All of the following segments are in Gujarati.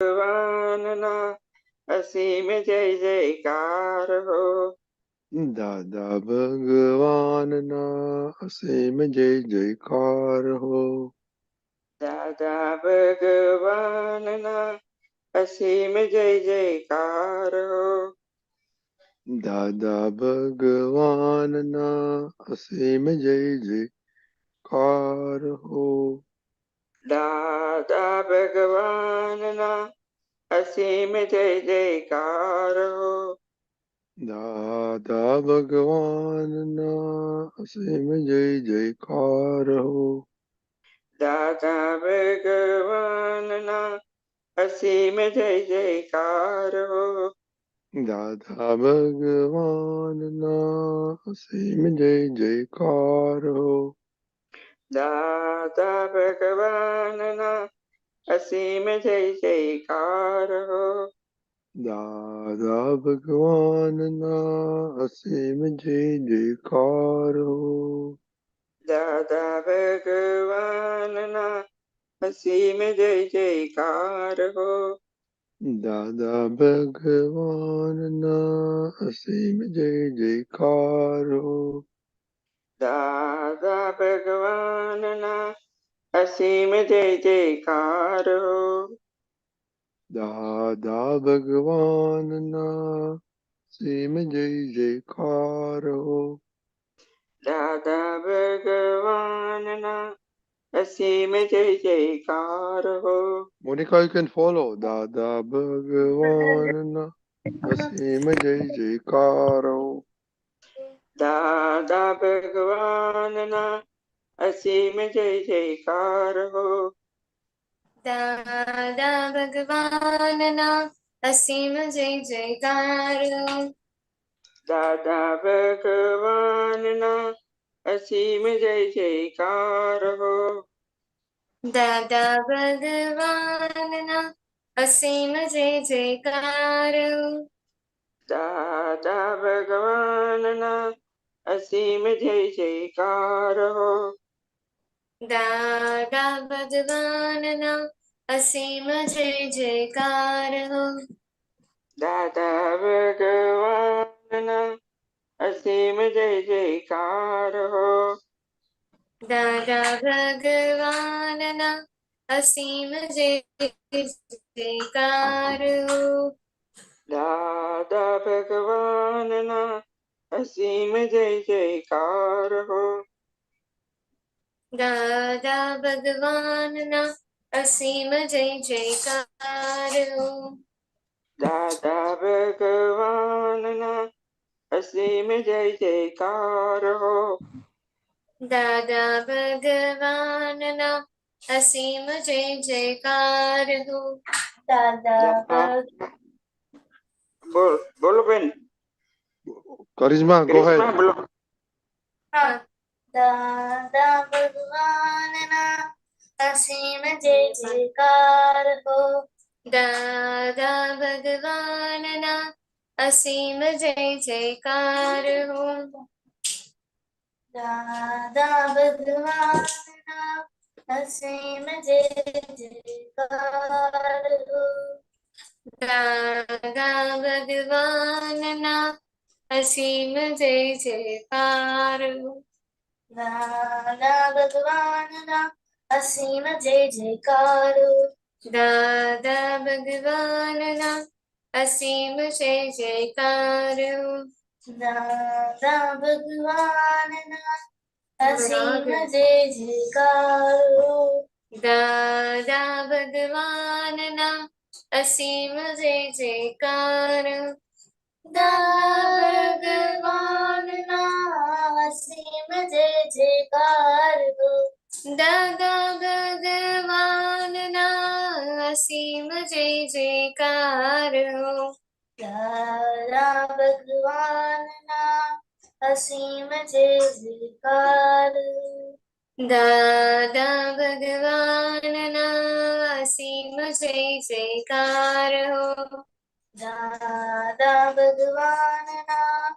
ભગવાનના અસીમ જય જયકાર હો. દાદા ભગવાનના અસીમ જય જયકાર હો. દાદા ભગવાનના અસીમ જય જયકાર હો. દાદા ભગવાનના અસીમ જય જયકાર હો. દાદા ભગવાનના અસીમ જય જયકાર હો. દાદા ભગવાનના અસીમ જય જયકાર હો. દાદા ભગવાનના અસીમ જય જયકાર હો. દાદા ભગવાનના અસીમ જય જયકાર હો. દાદા ભગવાનના અસીમ જય જયકાર હો. દાદા ભગવાનના અસીમ જય જયકાર હો. દાદા ભગવાનના અસીમ જય જયકાર હો. દાદા ભગવાનના અસીમ જય જયકાર હો. દાદા ભગવાનના અસીમ જય જયકાર હો. દાદા ભગવાનના અસીમ જય જયકાર હો. દાદા ભગવાનના અસીમ જય જયકાર હો. Monica, you can follow. દાદા ભગવાનના અસીમ જય જયકાર હો. દાદા ભગવાનના અસીમ જય જયકાર હો. દાદા ભગવાનના અસીમ જય જયકાર હો. દાદા ભગવાનના અસીમ જય જયકાર હો. દાદા ભગવાનના અસીમ જય જયકાર હો. દાદા ભગવાનના અસીમ જય જયકાર હો. દાદા ભગવાનના અસીમ જય જયકાર હો. દાદા ભગવાનના અસીમ જય જયકાર હો. દાદા ભગવાનના અસીમ જય જયકાર હો. દાદા ભગવાનના અસીમ જય જયકાર હો. દાદા ભગવાનના અસીમ જય જયકાર હો. દાદા ભગવાનના અસીમ જય જયકાર હો. દાદા ભગવાનના અસીમ જય જયકાર હો. બોલો બેન. Karisma, go ahead. બોલો. દાદા ભગવાનના અસીમ જય જયકાર હો. દાદા ભગવાનના અસીમ જય જયકાર હો. દાદા ભગવાનના અસીમ જય જયકાર હો. દાદા ભગવાનના અસીમ જય જયકાર હો. દાદા ભગવાનના અસીમ જય જયકાર હો. દાદા ભગવાનના અસીમ જય જયકાર હો. દાદા ભગવાનના અસીમ જય જયકાર હો. દાદા ભગવાનના અસીમ જય જયકાર હો. દાદા ભગવાનના અસીમ જય જયકાર હો. દાદા ભગવાનના અસીમ જય જયકાર હો. દાદા ભગવાનના અસીમ જય જયકાર હો. દાદા ભગવાનના અસીમ જય જયકાર હો. દાદા ભગવાનના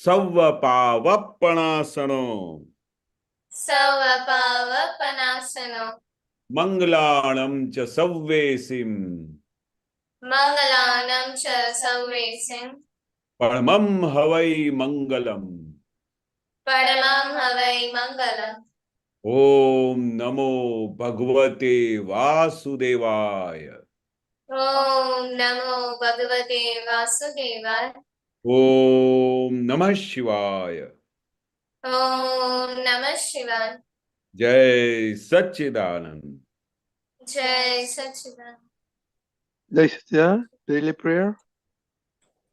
सव्वपावप्पणासनो सवपावपनासनो मंगलाणं च सव्वेसिम् मंगलानं च सौरेसिं परमं हवै मंगलम्। परमं हवै मंगलम्। ओम नमो भगवते वासुदेवाय। ओम नमो भगवते वासुदेवाय। ओम नमः शिवाय। ओम नमः शिवाय। जय सच्चिदानंद। जय सच्चिदानंद। Jai Satya, daily prayer.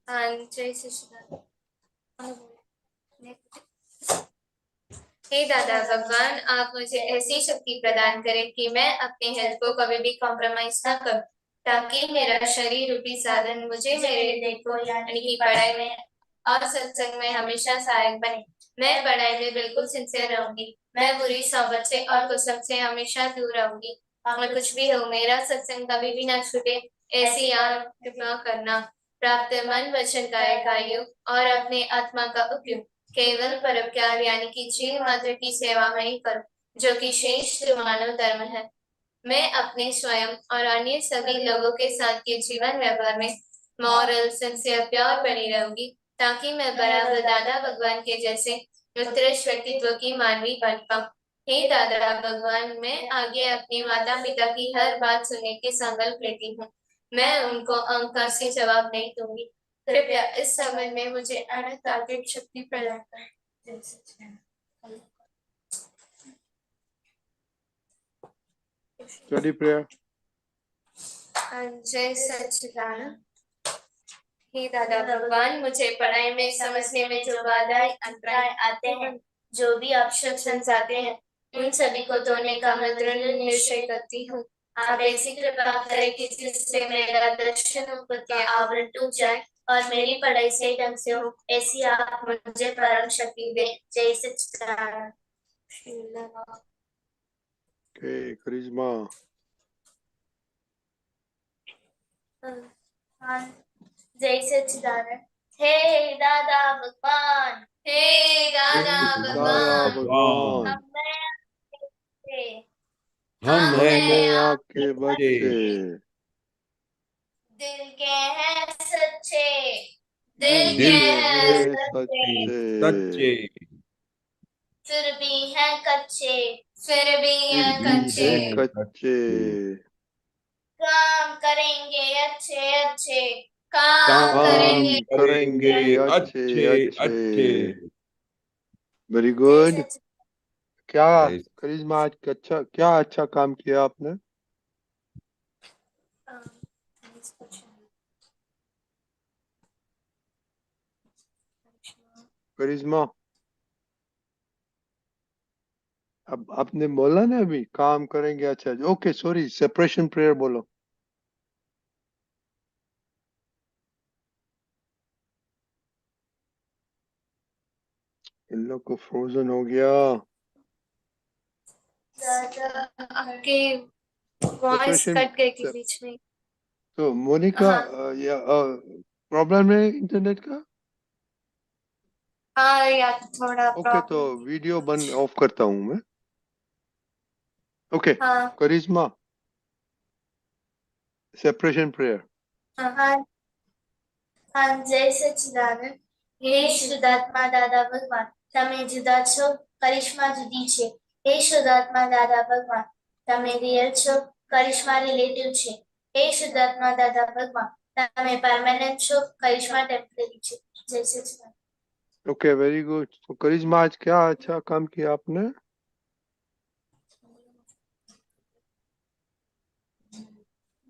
हाँ, जय सच्चिदानंद। हे दादा भगवान, आप मुझे ऐसी शक्ति प्रदान करें कि मैं अपने हेल्थ को कभी भी कॉम्प्रोमाइज ना करूं, ताकि मेरा शरीर रूपी साधन मुझे मेरे देखो यानी कि पढ़ाई में और सत्संग में हमेशा सहायक बने। मैं पढ़ाई में बिल्कुल सिंसियर रहूंगी। मैं बुरी सोबत से और कुसम से हमेशा दूर रहूंगी। और कुछ भी हो, मेरा सत्संग कभी भी ना छूटे, ऐसी याद कृपा करना। प्राप्त मन वचन काय का योग और अपने आत्मा का उपयोग केवल परोपकार यानी कि जीव मात्र की सेवा में ही करूं, जो कि श्रेष्ठ मानव धर्म है। मैं अपने स्वयं और अन्य सभी लोगों के साथ के जीवन व्यवहार में मॉरल सिंसियर प्योर बनी रहूंगी, ताकि मैं बराबर दादा भगवान के जैसे उत्कृष्ट व्यक्तित्व की मानवी बन पाऊं। हे दादा भगवान, मैं आगे अपने माता पिता की हर बात सुनने की संकल्प लेती हूँ। मैं उनको अहंकार से जवाब नहीं दूंगी। कृपया इस समय में मुझे अनंत आत्मिक शक्ति प्रदान करें। Study prayer. जय सच्चिदानंद। हे दादा भगवान, मुझे पढ़ाई में समझने में जो बाधाएं अंतराय आते हैं, जो भी ऑब्स्ट्रक्शंस आते हैं, उन सभी को तोड़ने का मैं दृढ़ निश्चय करती हूँ। आप ऐसी कृपा करें कि जिससे मेरा दर्शन का आवरण टूट जाए और मेरी पढ़ाई सही ढंग से हो, ऐसी आप मुझे परम शक्ति दें। जय सच्चिदानंद। Okay, Charisma. जय सच्चिदानंद। हे दादा भगवान, हे दादा Hey, भगवान, Dada Bhagwan. हम हम हैं हमने हैं आपके बच्चे दिल के हैं सच्चे, दिल दिल के दिल के हैं हैं सच्चे, सच्चे, फिर भी हैं कच्चे, फिर भी फिर हैं भी कच्चे। है हैं कच्चे काम करेंगे अच्छे अच्छे, काम काम काम करेंगे करेंगे करेंगे अच्छे अच्छे अच्छे अच्छे। वेरी गुड जैसे क्या जय करिश्मा आज क्या अच्छा काम किया आपने करिश्मा अब आपने बोला ना अभी काम करेंगे अच्छा ओके सॉरी सेपरेशन प्रेयर बोलो इन लोग को फ्रोजन हो गया आपके वॉइस सेपरेशन कट गई थी बीच में। तो मोनिका हाँ। या प्रॉब्लम है इंटरनेट का हाँ, या थोड़ा ओके तो प्रॉब्लम। वीडियो बंद ऑफ करता हूँ मैं ओके हाँ करिश्मा सेपरेशन प्रेयर हाँ हाँ। जय सच्चिदानंद। हे શુદ્ધાત્મા દાદા ભગવાન, તમે જુદા છો, કરિશ્મા જુદી છે। હે શુદ્ધાત્મા દાદા ભગવાન, તમે રિયલ છો, કરિશ્મા રિલેટિવ છે। હે શુદ્ધાત્મા દાદા ભગવાન, તમે પરમેનન્ટ છો, કરિશ્મા ટેમ્પરરી છે। જય સચ્चिदानंद। ओके वेरी गुड तो करिश्मा आज क्या अच्छा काम किया आपने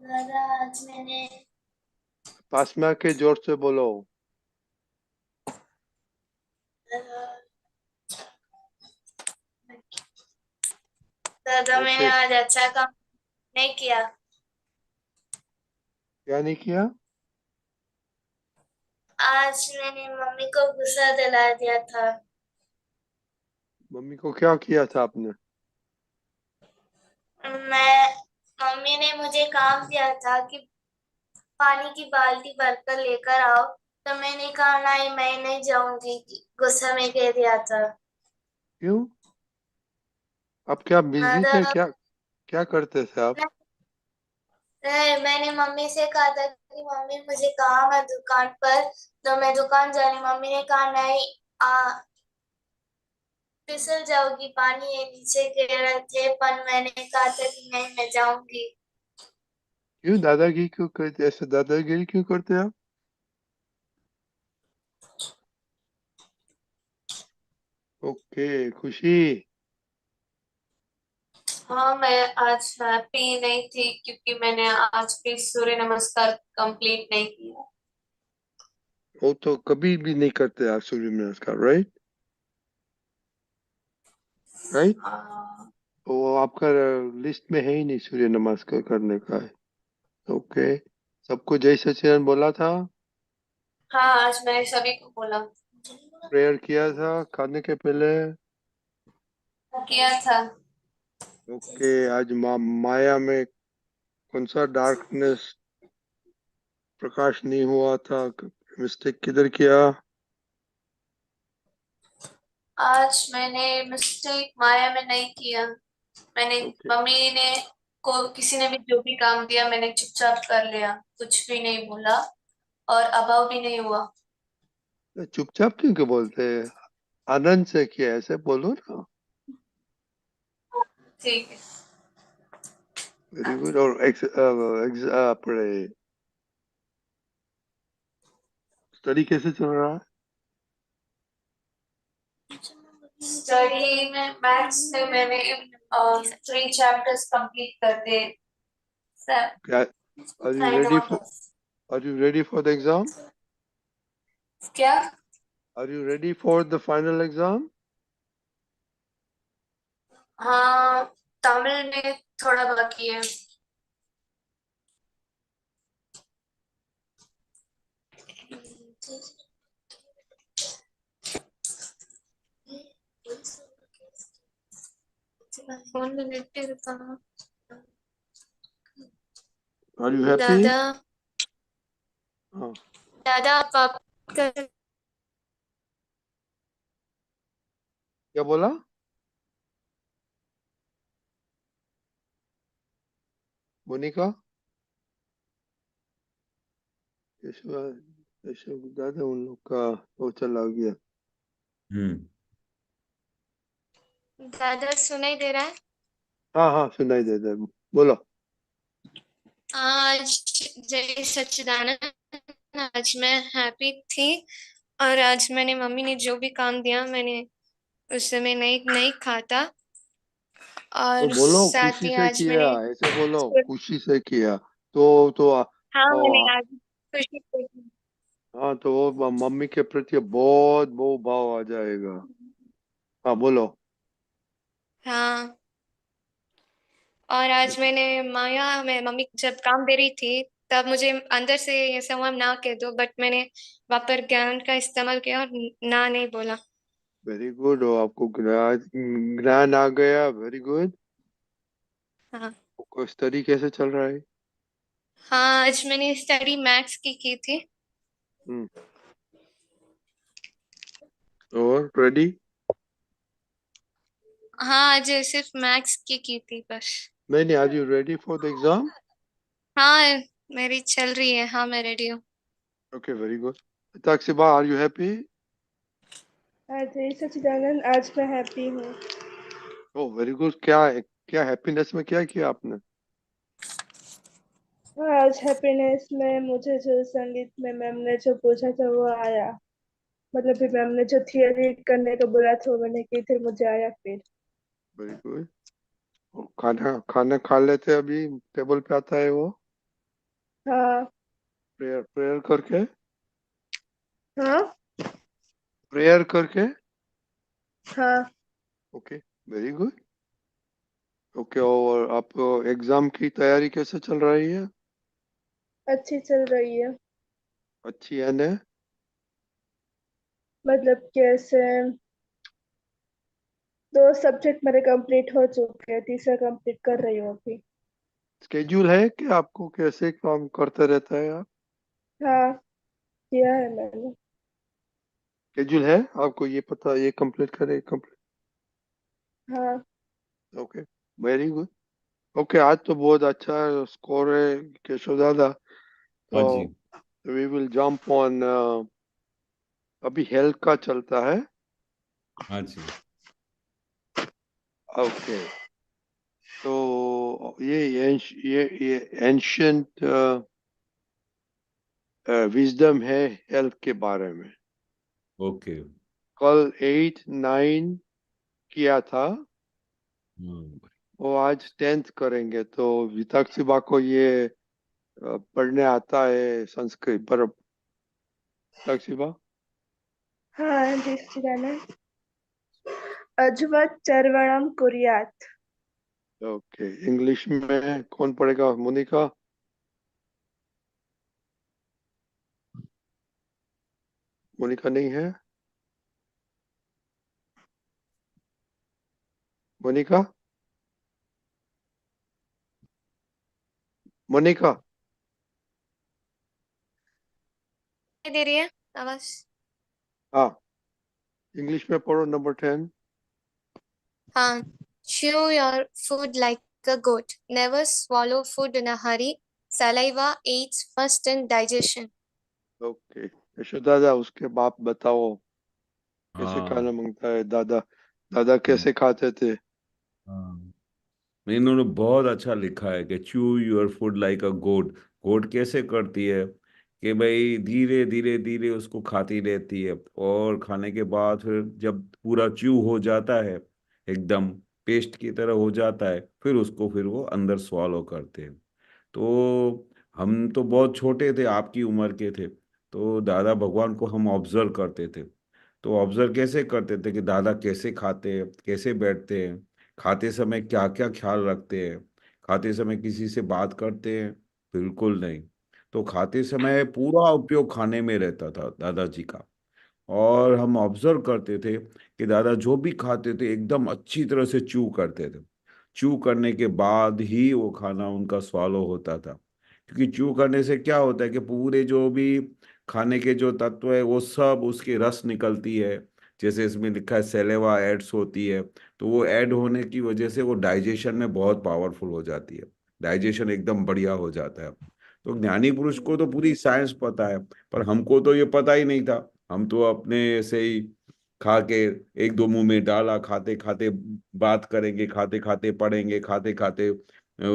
दादा आज मैंने पास में आके जोर से बोलो दादा मैंने ओके आज अच्छा काम नहीं किया। क्या नहीं किया आज मैंने मम्मी को गुस्सा दिला दिया था। मम्मी को क्या किया था आपने मम्मी ने मुझे काम दिया था कि पानी की बाल्टी भरकर लेकर आओ, तो मैंने कहा नहीं मैं नहीं जाऊंगी, गुस्सा में कह दिया था। क्यों? आप क्या बिजी थे? दादा क्या करते थे आप? नहीं, मैंने मम्मी से कहा था कि मम्मी मुझे काम है दुकान पर, तो मैं दुकान जा रही। मम्मी ने कहा नहीं, आ फिसल जाओगी, पानी है नीचे कह रहे थे, पर मैंने कहा था कि नहीं मैं जाऊंगी। क्यों दादागिरी क्यों करते? ऐसे दादागिरी क्यों करते आप? ओके, खुशी। हाँ, मैं आज हैप्पी नहीं थी क्योंकि मैंने आज भी सूर्य नमस्कार कंप्लीट नहीं किया। वो तो कभी भी नहीं करते आप सूर्य नमस्कार, राइट? राइट? हाँ वो आपका लिस्ट में है ही नहीं सूर्य नमस्कार करने का है। ओके, सबको जय सचिदानंद बोला था, हाँ, आज मैंने सभी को बोला, प्रेयर किया था खाने के पहले। किया था। ओके, आज माया में कौन सा डार्कनेस प्रकाश नहीं हुआ था? मिस्टेक किधर किया? आज मैंने मिस्टेक माया में नहीं किया। मैंने ओके, मम्मी ने को किसी ने भी जो भी काम दिया मैंने चुपचाप कर लिया, कुछ भी नहीं बोला और अभाव भी नहीं हुआ। चुपचाप क्यों के बोलते हैं? आनंद से किया, ऐसे बोलो ना। ठीक है। Very good. और अपने स्टडी कैसे चल रहा है? स्टडी में मैथ्स में मैंने 3 चैप्टर्स कंप्लीट कर दिए। क्या? Are you ready for the exam? क्या? Are you ready for the final exam? हाँ, तमिल में थोड़ा बाकी है। फोन में लेटे रहता हूँ। Are you happy? दादा हाँ, दादा आप कर क्या बोला? मोनिका, यशव दादा उन लोग का वो चला गया। दादा सुनाई दे रहा है? हाँ हाँ, सुनाई दे दे, बोलो। आज जय सच्चिदानंद, आज मैं हैप्पी थी और आज मैंने मम्मी ने जो भी काम दिया मैंने उस समय नहीं नहीं खाता तो और बोलो साथ खुशी ही से आज किया, मैंने ऐसे बोलो खुशी से किया। तो हाँ मैंने ओ, आज खुशी से हाँ, तो वो मम्मी के प्रति बहुत वो भाव आ जाएगा। हाँ, बोलो। हाँ, और आज मैंने माया में मम्मी जब काम दे रही थी तब मुझे अंदर से ऐसा हुआ ना कह दो, बट मैंने वहां पर ज्ञान का इस्तेमाल किया और ना नहीं बोला। Very good. और आपको ज्ञान आ गया, वेरी गुड। हाँ स्टडी कैसे चल रहा है? हाँ, आज मैंने स्टडी मैथ्स की थी। हम्म, और रेडी? हाँ, आज सिर्फ मैथ्स की थी बस। नहीं नहीं, are you ready for the exam? हाँ, मेरी चल रही है, हाँ मैं रेडी हूँ। Okay, very good. ताकसीबा, आर यू हैप्पी? जय सच्चिदानंद, आज मैं हैप्पी हूँ। Oh, very good. क्या क्या हैप्पीनेस में क्या किया आपने? आज हैप्पीनेस में मुझे जो संगीत में मैम ने जो पूछा था वो आया। मतलब फिर मैम ने जो थियरी करने को बोला था वो मैंने की, फिर मुझे आया फिर। Very good. और खाना खाना खा लेते अभी टेबल पे आता है वो, हाँ प्रेयर प्रेयर करके, हाँ प्रेयर करके। हाँ। Okay, very good. ओके, और आप एग्जाम की तैयारी कैसे चल रही है? अच्छी चल रही है। अच्छी है ना? मतलब कैसे, 2 सब्जेक्ट मेरे कंप्लीट हो चुके हैं, तीसरा कंप्लीट कर रही हूँ अभी। स्केड्यूल है कि आपको कैसे काम करते रहता है आप? हाँ किया है मैंने। शेड्यूल है आपको ये पता, ये कंप्लीट करे कंप्लीट। हाँ। Okay, very good. ओके, आज तो बहुत अच्छा स्कोर है केशव दादा। हाँ तो जी। वी विल जंप ऑन, अभी हेल्थ का चलता है। हाँ जी। ओके, तो ये एंशियंट विजडम है हेल्थ के बारे में। ओके। कल 8 9 किया था, हम्म, वो आज 10th करेंगे। तो विताक्षी बा को ये पढ़ने आता है संस्कृत पर। विताक्षी बा, हाँ निश्चितानंद। अजवत् चर्वणं कुर्यात्। ओके, इंग्लिश में कौन पढ़ेगा? मोनिका? मोनिका नहीं है? मोनिका? मोनिका? दे रही है आवाज? हाँ, इंग्लिश में पढ़ो नंबर 10। हाँ। Chew your food like a goat. Never swallow food in a hurry. Saliva aids first in digestion. Okay, यशोदादा उसके बाप बताओ कैसे हाँ। खाना मांगता है। दादा, दादा हम्म, कैसे खाते थे? हाँ। इन्होंने बहुत अच्छा लिखा है कि chew your food like a goat. Goat कैसे करती है कि भाई धीरे धीरे धीरे उसको खाती रहती है, और खाने के बाद फिर जब पूरा च्यू हो जाता है, एकदम पेस्ट की तरह हो जाता है, फिर वो अंदर स्वालो करते हैं। तो हम तो बहुत छोटे थे, आपकी उम्र के थे, तो दादा भगवान को हम ऑब्जर्व करते थे। तो ऑब्जर्व कैसे करते थे कि दादा कैसे खाते हैं, कैसे बैठते हैं, खाते समय क्या क्या ख्याल रखते हैं, खाते समय किसी से बात करते हैं? बिल्कुल नहीं। तो खाते समय पूरा उपयोग खाने में रहता था दादाजी का। और हम ऑब्जर्व करते थे कि दादा जो भी खाते थे एकदम अच्छी तरह से च्यू करते थे। च्यू करने के बाद ही वो खाना उनका स्वालो होता था, क्योंकि च्यू करने से क्या होता है कि पूरे जो भी खाने के जो तत्व है वो सब उसकी रस निकलती है। जैसे इसमें लिखा है सेलेवा एड्स होती है, तो वो ऐड होने की वजह से वो डाइजेशन में बहुत पावरफुल हो जाती है। डाइजेशन एकदम बढ़िया हो जाता है। तो ज्ञानी पुरुष को तो पूरी साइंस पता है, पर हमको तो ये पता ही नहीं था। हम तो अपने से ही खा के एक दो मुंह में डाला, खाते खाते बात करेंगे, खाते खाते पढ़ेंगे, खाते खाते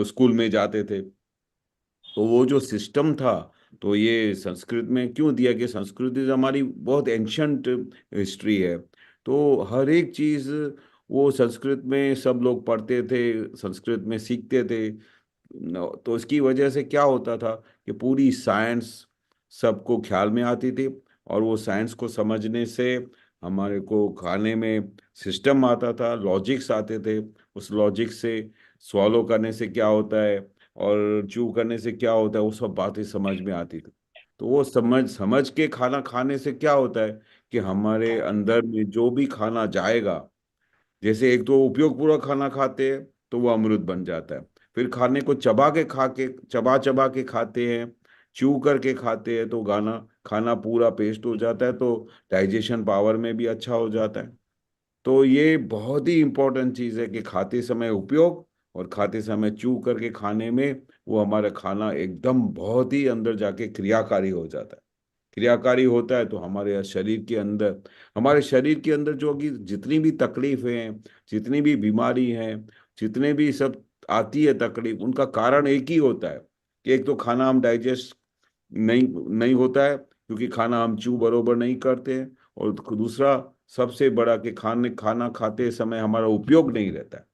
स्कूल में जाते थे। तो वो जो सिस्टम था, तो ये संस्कृत में क्यों दिया कि संस्कृत इज हमारी बहुत एंशंट हिस्ट्री है। तो हर एक चीज वो संस्कृत में सब लोग पढ़ते थे, संस्कृत में सीखते थे। तो इसकी वजह से क्या होता था कि पूरी साइंस सबको ख्याल में आती थी, और वो साइंस को समझने से हमारे को खाने में सिस्टम आता था, लॉजिक्स आते थे। उस लॉजिक से सॉल्व करने से क्या होता है और चू करने से क्या होता है, वो सब बातें समझ में आती थी। तो वो समझ समझ के खाना खाने से क्या होता है कि हमारे अंदर में जो भी खाना जाएगा, जैसे एक तो उपयोग पूरा खाना खाते हैं तो वो अमृत बन जाता है। फिर खाने को चबा चबा के खाते हैं, चू करके खाते हैं, तो गाना खाना पूरा पेस्ट हो जाता है, तो डाइजेशन पावर में भी अच्छा हो जाता है। तो ये बहुत ही इंपॉर्टेंट चीज़ है कि खाते समय उपयोग और खाते समय चू करके खाने में वो हमारा खाना एकदम बहुत ही अंदर जाके क्रियाकारी हो जाता है। क्रियाकारी होता है तो हमारे शरीर के अंदर जो कि जितनी भी तकलीफ है, जितनी भी बीमारी है, जितने भी सब आती है तकलीफ, उनका कारण एक ही होता है कि एक तो खाना हम डाइजेस्ट नहीं नहीं होता है, क्योंकि खाना हम चू बरोबर नहीं करते हैं, और दूसरा सबसे बड़ा कि खाना खाते समय हमारा उपयोग नहीं रहता है।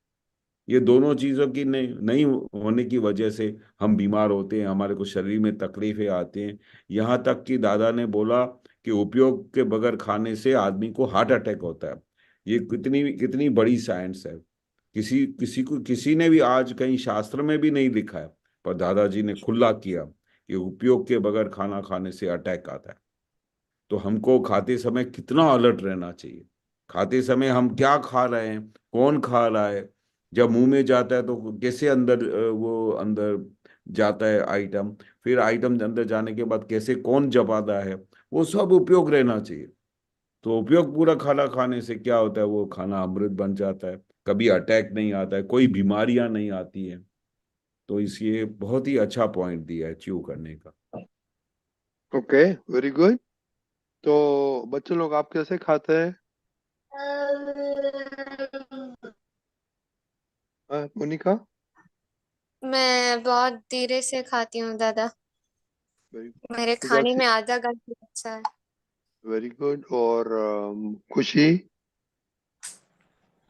ये दोनों चीजों की नहीं नहीं होने की वजह से हम बीमार होते हैं, हमारे को शरीर में तकलीफें आती हैं। यहाँ तक कि दादा ने बोला कि उपयोग के बगैर खाने से आदमी को हार्ट अटैक होता है। ये कितनी कितनी बड़ी साइंस है। किसी ने भी आज कहीं शास्त्र में भी नहीं लिखा है, पर दादाजी ने खुला किया कि उपयोग के बगैर खाना खाने से अटैक आता है। तो हमको खाते समय कितना अलर्ट रहना चाहिए। खाते समय हम क्या खा रहे हैं, कौन खा रहा है, जब मुंह में जाता है तो कैसे अंदर वो अंदर जाता है आइटम, फिर आइटम अंदर जाने के बाद कैसे कौन जमाता है, वो सब उपयोग रहना चाहिए। तो उपयोग पूरा खाना खाने से क्या होता है, वो खाना अमृत बन जाता है, कभी अटैक नहीं आता है, कोई बीमारियां नहीं आती है। तो इसलिए बहुत ही अच्छा पॉइंट दिया है च्यू करने का। Okay, very good. तो बच्चे लोग आप कैसे खाते हैं? मोनिका? मैं बहुत धीरे से खाती हूँ दादा। वेरी मेरे गुड। खाने में आधा घंटा लगता है। Very good. और खुशी?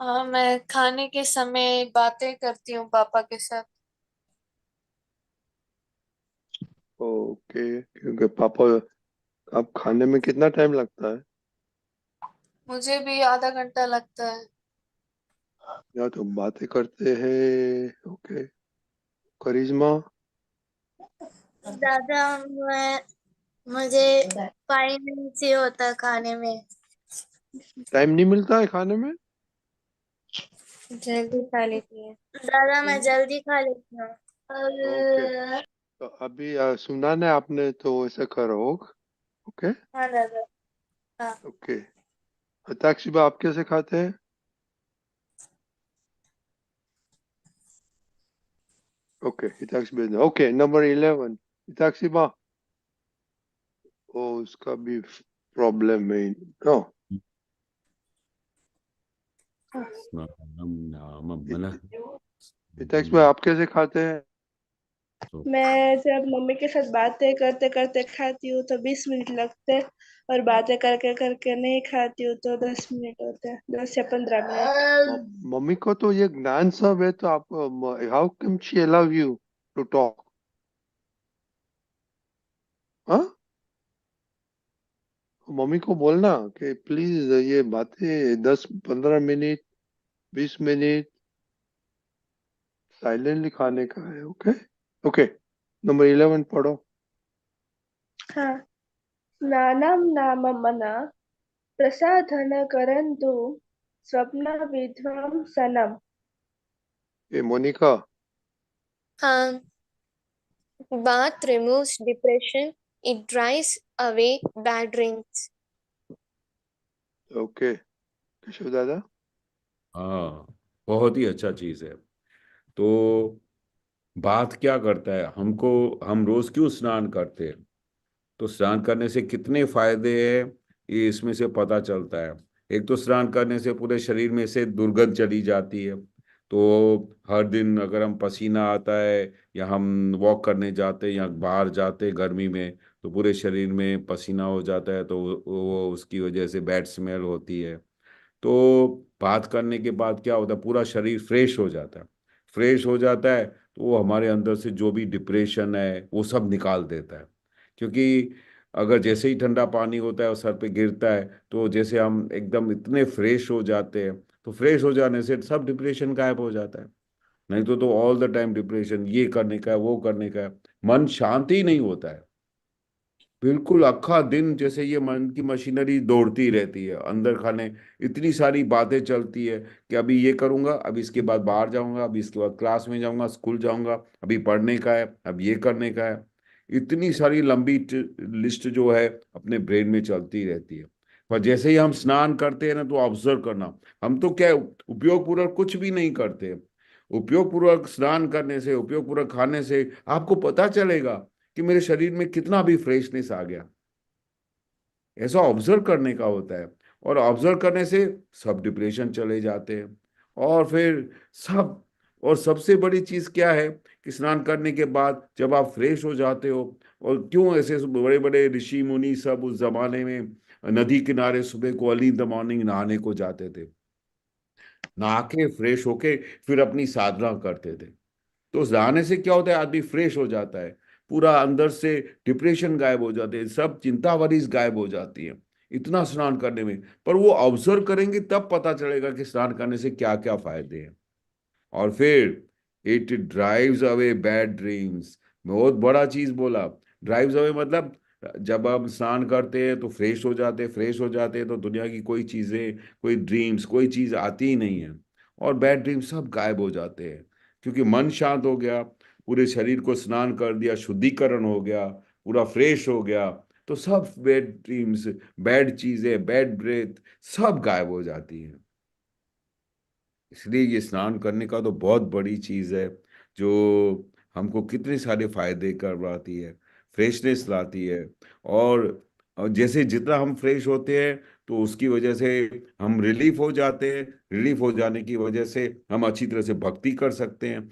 हाँ, मैं खाने के समय बातें करती हूँ पापा के साथ। ओके, क्योंकि पापा, आप खाने में कितना टाइम लगता है? मुझे भी आधा घंटा लगता है। या तो बातें करते हैं। ओके, करिश्मा? दादा मुझे 5 मिनट ही होता है खाने में। टाइम नहीं मिलता है खाने में? जल्दी खा लेती है। दादा मैं जल्दी खा लेती हूँ। ओके, तो अभी सुना ना आपने, तो ऐसा करो। ओके। हाँ दादा। हाँ। ओके, हताक्षिबा आप कैसे खाते हैं? Okay, Hitakshiba. Okay, number 11, Hitakshiba. Oh, उसका भी प्रॉब्लम है। नो, हिताक्षिबा आप कैसे खाते हैं? मैं जब मम्मी के साथ बातें करते करते खाती हूँ तो 20 मिनट लगते हैं, और बातें करके करके नहीं खाती हूँ तो 10 मिनट होते हैं, 10 या 15 मिनट। मम्मी को तो ये ज्ञान सब है, तो आप, how come she allow you to talk? हाँ, मम्मी को बोलना कि प्लीज ये बातें 10-15 मिनट, 20 मिनट साइलेंटली खाने का है। ओके। ओके, नंबर 11 पढ़ो। हाँ। स्नानं नाम मना प्रसाधन करन्तु स्वप्न विध्वंसनम्। ये मोनिका? हाँ, bath removes depression. It drives away bad dreams. Okay, Keshav दादा? हाँ, बहुत ही अच्छा चीज है। तो बात क्या करता है, हम रोज क्यों स्नान करते हैं? तो स्नान करने से कितने फायदे हैं, ये इसमें से पता चलता है। एक तो स्नान करने से पूरे शरीर में से दुर्गंध चली जाती है। तो हर दिन अगर हम पसीना आता है, या हम वॉक करने जाते हैं या बाहर जाते हैं गर्मी में, तो पूरे शरीर में पसीना हो जाता है, तो वो उसकी वजह से बैड स्मेल होती है। तो बात करने के बाद क्या होता है, पूरा शरीर फ्रेश हो जाता है। फ्रेश हो जाता है तो वो हमारे अंदर से जो भी डिप्रेशन है वो सब निकाल देता है। क्योंकि अगर जैसे ही ठंडा पानी होता है और सर पे गिरता है, तो जैसे हम एकदम इतने फ्रेश हो जाते हैं, तो फ्रेश हो जाने से सब डिप्रेशन गायब हो जाता है। नहीं तो ऑल द टाइम डिप्रेशन, ये करने का है, वो करने का है, मन शांति ही नहीं होता है। बिल्कुल अक्खा दिन जैसे ये मन की मशीनरी दौड़ती रहती है अंदर खाने, इतनी सारी बातें चलती है कि अभी ये करूंगा, अभी इसके बाद बाहर जाऊंगा, अभी इसके बाद क्लास में जाऊंगा, स्कूल जाऊंगा, अभी पढ़ने का है, अब ये करने का है। इतनी सारी लंबी लिस्ट जो है अपने ब्रेन में चलती रहती है। पर जैसे ही हम स्नान करते हैं ना, तो ऑब्जर्व करना, हम तो क्या उपयोग पूर्वक कुछ भी नहीं करते। उपयोग पूर्वक स्नान करने से, उपयोग पूर्वक खाने से आपको पता चलेगा कि मेरे शरीर में कितना भी फ्रेशनेस आ गया। ऐसा ऑब्जर्व करने का होता है, और ऑब्जर्व करने से सब डिप्रेशन चले जाते हैं। और फिर सब, और सबसे बड़ी चीज क्या है कि स्नान करने के बाद जब आप फ्रेश हो जाते हो, और क्यों ऐसे बड़े बड़े ऋषि मुनि सब उस जमाने में नदी किनारे सुबह को अर्ली इन द मॉर्निंग नहाने को जाते थे, नहा के फ्रेश होके फिर अपनी साधना करते थे। तो नहाने से क्या होता है, आदमी फ्रेश हो जाता है, पूरा अंदर से डिप्रेशन गायब हो जाते हैं, सब चिंता वरीज गायब हो जाती है इतना स्नान करने में। पर वो ऑब्जर्व करेंगे तब पता चलेगा कि स्नान करने से क्या क्या फायदे हैं। और फिर it drives away bad dreams. बहुत बड़ा चीज बोला, ड्राइव्स अवे मतलब जब हम स्नान करते हैं तो फ्रेश हो जाते हैं, फ्रेश हो जाते हैं तो दुनिया की कोई चीजें, कोई ड्रीम्स, कोई चीज आती ही नहीं है, और बैड ड्रीम्स सब गायब हो जाते हैं, क्योंकि मन शांत हो गया, पूरे शरीर को स्नान कर दिया, शुद्धिकरण हो गया, पूरा फ्रेश हो गया, तो सब बैड ड्रीम्स, बैड चीजें, बैड ब्रेथ सब गायब हो जाती हैं। इसलिए ये स्नान करने का तो बहुत बड़ी चीज है, जो हमको कितने सारे फायदे करवाती है, फ्रेशनेस लाती है। और जैसे जितना हम फ्रेश होते हैं तो उसकी वजह से हम रिलीफ हो जाते हैं, रिलीफ हो जाने की वजह से हम अच्छी तरह से भक्ति कर सकते हैं।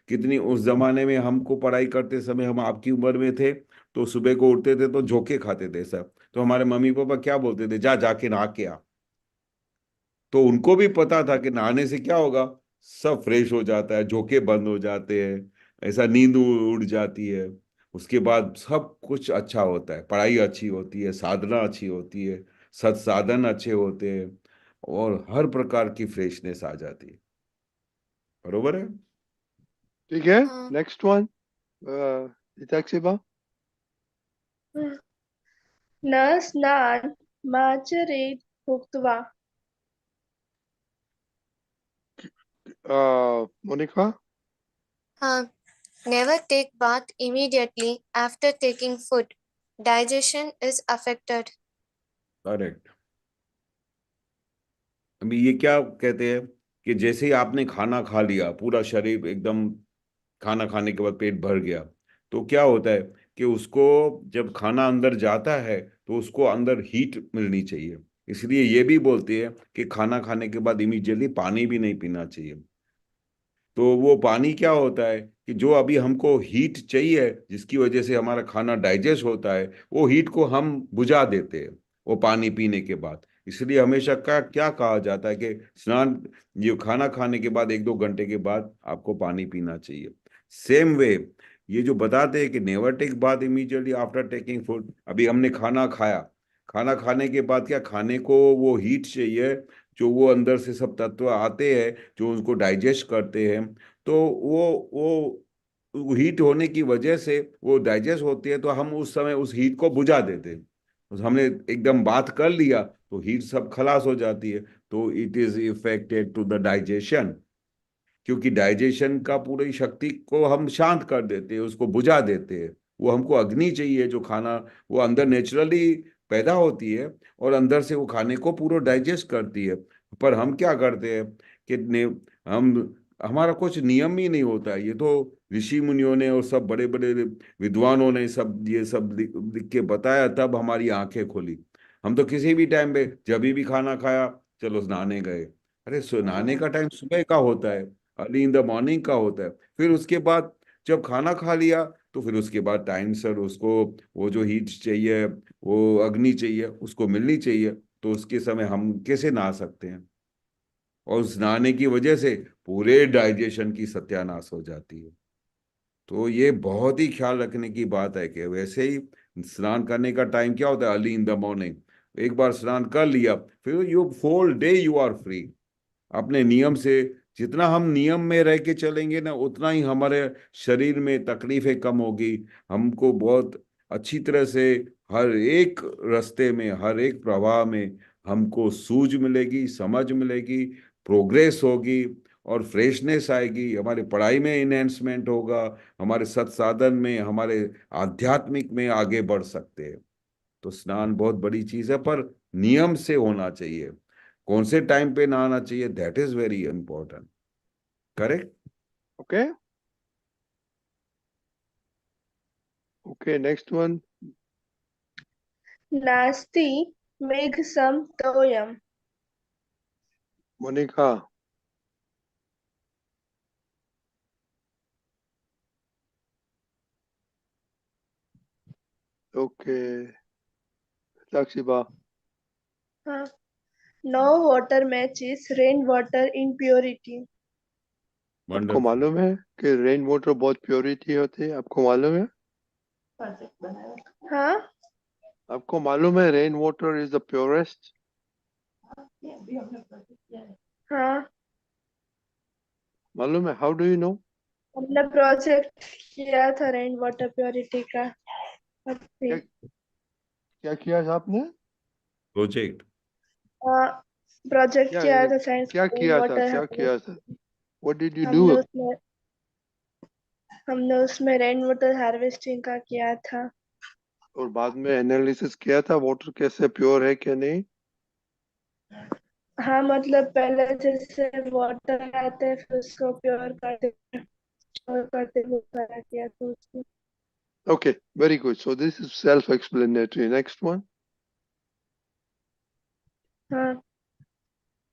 कितनी उस जमाने में हमको पढ़ाई करते समय, हम आपकी उम्र में थे तो सुबह को उठते थे तो झोंके खाते थे सब, तो हमारे मम्मी पापा क्या बोलते थे, जा जाके नहा के आ। तो उनको भी पता था कि नहाने से क्या होगा, सब फ्रेश हो जाता है, झोंके बंद हो जाते हैं, ऐसा नींद उड़ जाती है, उसके बाद सब कुछ अच्छा होता है, पढ़ाई अच्छी होती है, साधना अच्छी होती है, सत्साधन अच्छे होते हैं, और हर प्रकार की फ्रेशनेस आ जाती है। बरोबर है? ठीक है, हाँ नेक्स्ट वन हिताक्षीबा। न स्नान माचरेत् भुक्त्वा। मोनिका। हाँ never take bath immediately after taking food. Digestion is affected. Correct. अभी ये क्या कहते हैं कि जैसे ही आपने खाना खा लिया, पूरा शरीर एकदम, खाना खाने के बाद पेट भर गया, तो क्या होता है कि उसको जब खाना अंदर जाता है तो उसको अंदर हीट मिलनी चाहिए। इसलिए ये भी बोलते हैं कि खाना खाने के बाद इमीडिएटली पानी भी नहीं पीना चाहिए। तो वो पानी क्या होता है कि जो अभी हमको हीट चाहिए, जिसकी वजह से हमारा खाना डाइजेस्ट होता है, वो हीट को हम बुझा देते हैं वो पानी पीने के बाद। इसलिए हमेशा क्या क्या कहा जाता है कि स्नान, ये खाना खाने के बाद 1-2 घंटे के बाद आपको पानी पीना चाहिए। सेम वे, ये जो बताते हैं कि never take bath immediately after taking food, अभी हमने खाना खाया, खाना खाने के बाद क्या, खाने को वो हीट चाहिए, जो वो अंदर से सब तत्व आते हैं जो उसको डाइजेस्ट करते हैं, तो वो हीट होने की वजह से वो डाइजेस्ट होती है, तो हम उस समय उस हीट को बुझा देते हैं। तो हमने एकदम बात कर लिया तो हीट सब खलास हो जाती है, तो it is effected to the digestion, क्योंकि डाइजेशन का पूरी शक्ति को हम शांत कर देते हैं, उसको बुझा देते हैं। वो हमको अग्नि चाहिए, जो खाना वो अंदर नेचुरली पैदा होती है और अंदर से वो खाने को पूरा डाइजेस्ट करती है। पर हम क्या करते हैं कि हम, हमारा कुछ नियम ही नहीं होता है। ये तो ऋषि मुनियों ने और सब बड़े बड़े विद्वानों ने सब ये सब लिख लिख के बताया, तब हमारी आंखें खुली। हम तो किसी भी टाइम पे, जब भी खाना खाया, चलो नहाने गए। अरे नहाने का टाइम सुबह का होता है, अर्ली इन द मॉर्निंग का होता है। फिर उसके बाद जब खाना खा लिया तो फिर उसके बाद टाइम सर उसको वो जो हीट चाहिए, वो अग्नि चाहिए, उसको मिलनी चाहिए। तो उसके समय हम कैसे नहा सकते हैं? और उस नहाने की वजह से पूरे डाइजेशन की सत्यानाश हो जाती है। तो ये बहुत ही ख्याल रखने की बात है कि वैसे ही स्नान करने का टाइम क्या होता है, अर्ली इन द मॉर्निंग। एक बार स्नान कर लिया, फिर you whole day you are free. अपने नियम से, जितना हम नियम में रह के चलेंगे ना, उतना ही हमारे शरीर में तकलीफें कम होगी। हमको बहुत अच्छी तरह से हर एक रास्ते में, हर एक प्रवाह में हमको सूझ मिलेगी, समझ मिलेगी, प्रोग्रेस होगी, और फ्रेशनेस आएगी। हमारी पढ़ाई में इन्हेंसमेंट होगा, हमारे सत्साधन में, हमारे आध्यात्मिक में आगे बढ़ सकते हैं। तो स्नान बहुत बड़ी चीज है, पर नियम से होना चाहिए। कौन से टाइम पे नहाना चाहिए, that is very important. Correct? Okay okay, next one नास्ति मेघसम तोयम। मोनिका। ओके हिताक्षीबा। हाँ, no water matches rain water in purity. आपको वंडरफुल। मालूम है कि रेन वाटर बहुत प्योरिटी होती है? आपको मालूम है? हाँ, आपको मालूम है rain water is the purest? हाँ, मालूम है? How do you know? हमने प्रोजेक्ट किया था रेन वाटर प्योरिटी का अभी। क्या क्या किया था आपने? प्रोजेक्ट। प्रोजेक्ट क्या किया था साइंस क्या रेन किया था? वाटर क्या किया था? What did you do? हमने उसमें हमने उसमें रेन वाटर हार्वेस्टिंग का किया था। और बाद में एनालिसिस किया था वाटर कैसे प्योर है क्या नहीं? हाँ, मतलब पहले जैसे वाटर आते हैं फिर उसको प्योर करते वो सारा किया था उसको। Okay, very good. So this is self-explanatory. Next one. हाँ,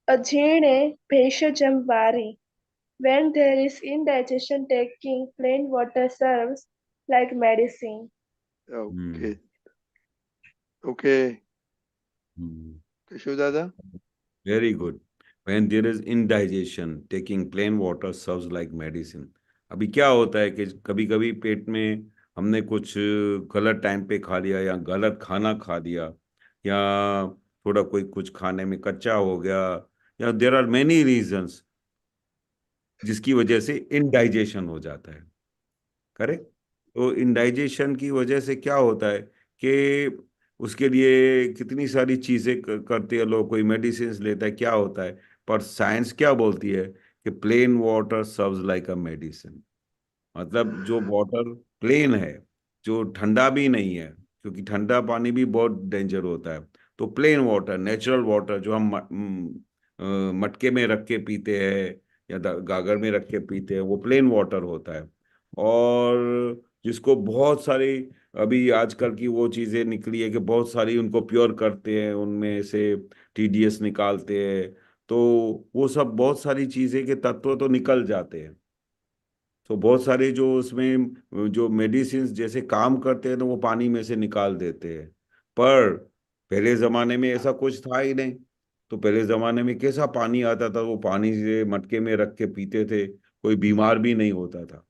अजीर्णे भेषजं वारि। When there is indigestion, taking plain water serves like medicine. Okay. Okay. Keshav Dada? Very good. When there is indigestion, taking plain water serves like medicine. अभी क्या होता है कि कभी कभी पेट में हमने कुछ गलत टाइम पे खा लिया या गलत खाना खा लिया या थोड़ा कोई कुछ खाने में कच्चा हो गया या देर आर मेनी रीजंस जिसकी वजह से इनडाइजेशन हो जाता है। करेक्ट। तो इनडाइजेशन की वजह से क्या होता है कि उसके लिए कितनी सारी चीजें करते हैं लोग, कोई मेडिसिन लेता है, क्या होता है, पर साइंस क्या बोलती है कि plain water serves like a medicine. मतलब जो वाटर प्लेन है, जो ठंडा भी नहीं है, क्योंकि ठंडा पानी भी बहुत डेंजर होता है, तो प्लेन वाटर, नेचुरल वाटर जो हम मटके में रख के पीते हैं या गागर में रख के पीते हैं, वो प्लेन वाटर होता है। और जिसको बहुत सारी अभी आजकल की वो चीजें निकली है कि बहुत सारी उनको प्योर करते हैं, उनमें से टीडीएस निकालते हैं, तो वो सब बहुत सारी चीजें के तत्व तो निकल जाते हैं। तो बहुत सारे जो उसमें जो मेडिसिन जैसे काम करते हैं तो वो पानी में से निकाल देते हैं। पर पहले जमाने में ऐसा कुछ था ही नहीं। तो पहले जमाने में कैसा पानी आता था, वो पानी से मटके में रख के पीते थे, कोई बीमार भी नहीं होता था।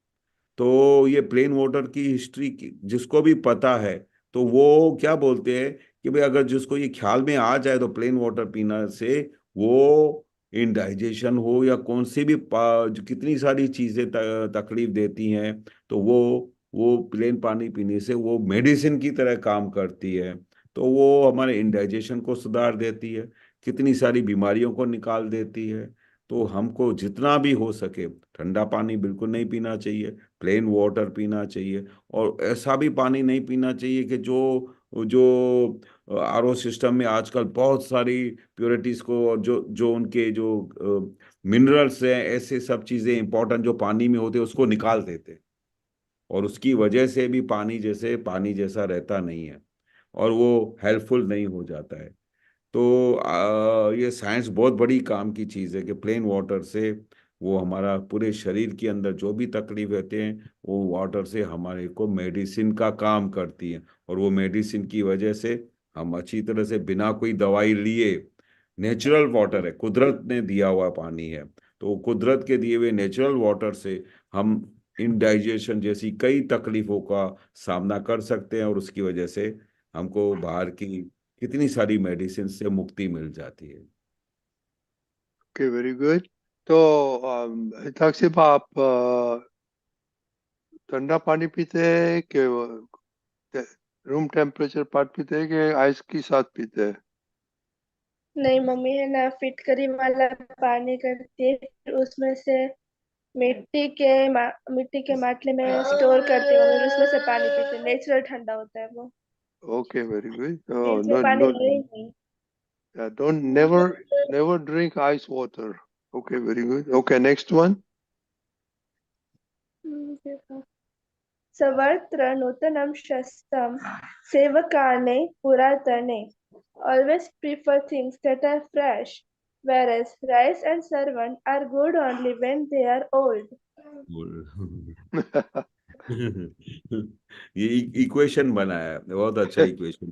तो ये प्लेन वाटर की हिस्ट्री जिसको भी पता है, तो वो क्या बोलते हैं कि भाई अगर जिसको ये ख्याल में आ जाए तो प्लेन वाटर पीना से वो इनडाइजेशन हो या कौन सी भी जो कितनी सारी चीजें तकलीफ देती हैं, तो वो प्लेन पानी पीने से वो मेडिसिन की तरह काम करती है। तो वो हमारे इनडाइजेशन को सुधार देती है, कितनी सारी बीमारियों को निकाल देती है। तो हमको जितना भी हो सके ठंडा पानी बिल्कुल नहीं पीना चाहिए, प्लेन वाटर पीना चाहिए। और ऐसा भी पानी नहीं पीना चाहिए कि जो जो आरओ सिस्टम में आजकल बहुत सारी प्योरिटीज को और जो जो उनके जो मिनरल्स हैं, ऐसे सब चीजें इंपॉर्टेंट जो पानी में होते हैं उसको निकाल देते हैं, और उसकी वजह से भी पानी जैसा रहता नहीं है और वो हेल्पफुल नहीं हो जाता है। तो ये साइंस बहुत बड़ी काम की चीज़ है कि प्लेन वाटर से वो हमारा पूरे शरीर के अंदर जो भी तकलीफ रहते हैं वो वाटर से हमारे को मेडिसिन का काम करती है। और वो मेडिसिन की वजह से हम अच्छी तरह से बिना कोई दवाई लिए, नेचुरल वाटर है, कुदरत ने दिया हुआ पानी है, तो कुदरत के दिए हुए नेचुरल वाटर से हम इनडाइजेशन जैसी कई तकलीफों का सामना कर सकते हैं, और उसकी वजह से हमको बाहर की कितनी सारी मेडिसिन से मुक्ति मिल जाती है। Okay, very good. तो ताकसिब आप ठंडा पानी पीते हैं कि रूम टेम्परेचर पानी पीते हैं कि आइस के साथ पीते हैं? नहीं, मम्मी है ना फिटकरी वाला पानी करती है, फिर उसमें से मिट्टी के माटले में स्टोर करती है और उसमें से पानी पीते हैं। नेचुरल ठंडा होता है वो। Okay, very good. फ्रिज में पानी है ही नहीं। Don't never drink ice water. Okay, very good. Okay, next one. सर्वत्र नूतनं शस्त्रं सेवकाने पुरातने. Always prefer things that are fresh, whereas rice and servant are good only when they are old. ये इक्वेशन बनाया है, बहुत अच्छा इक्वेशन।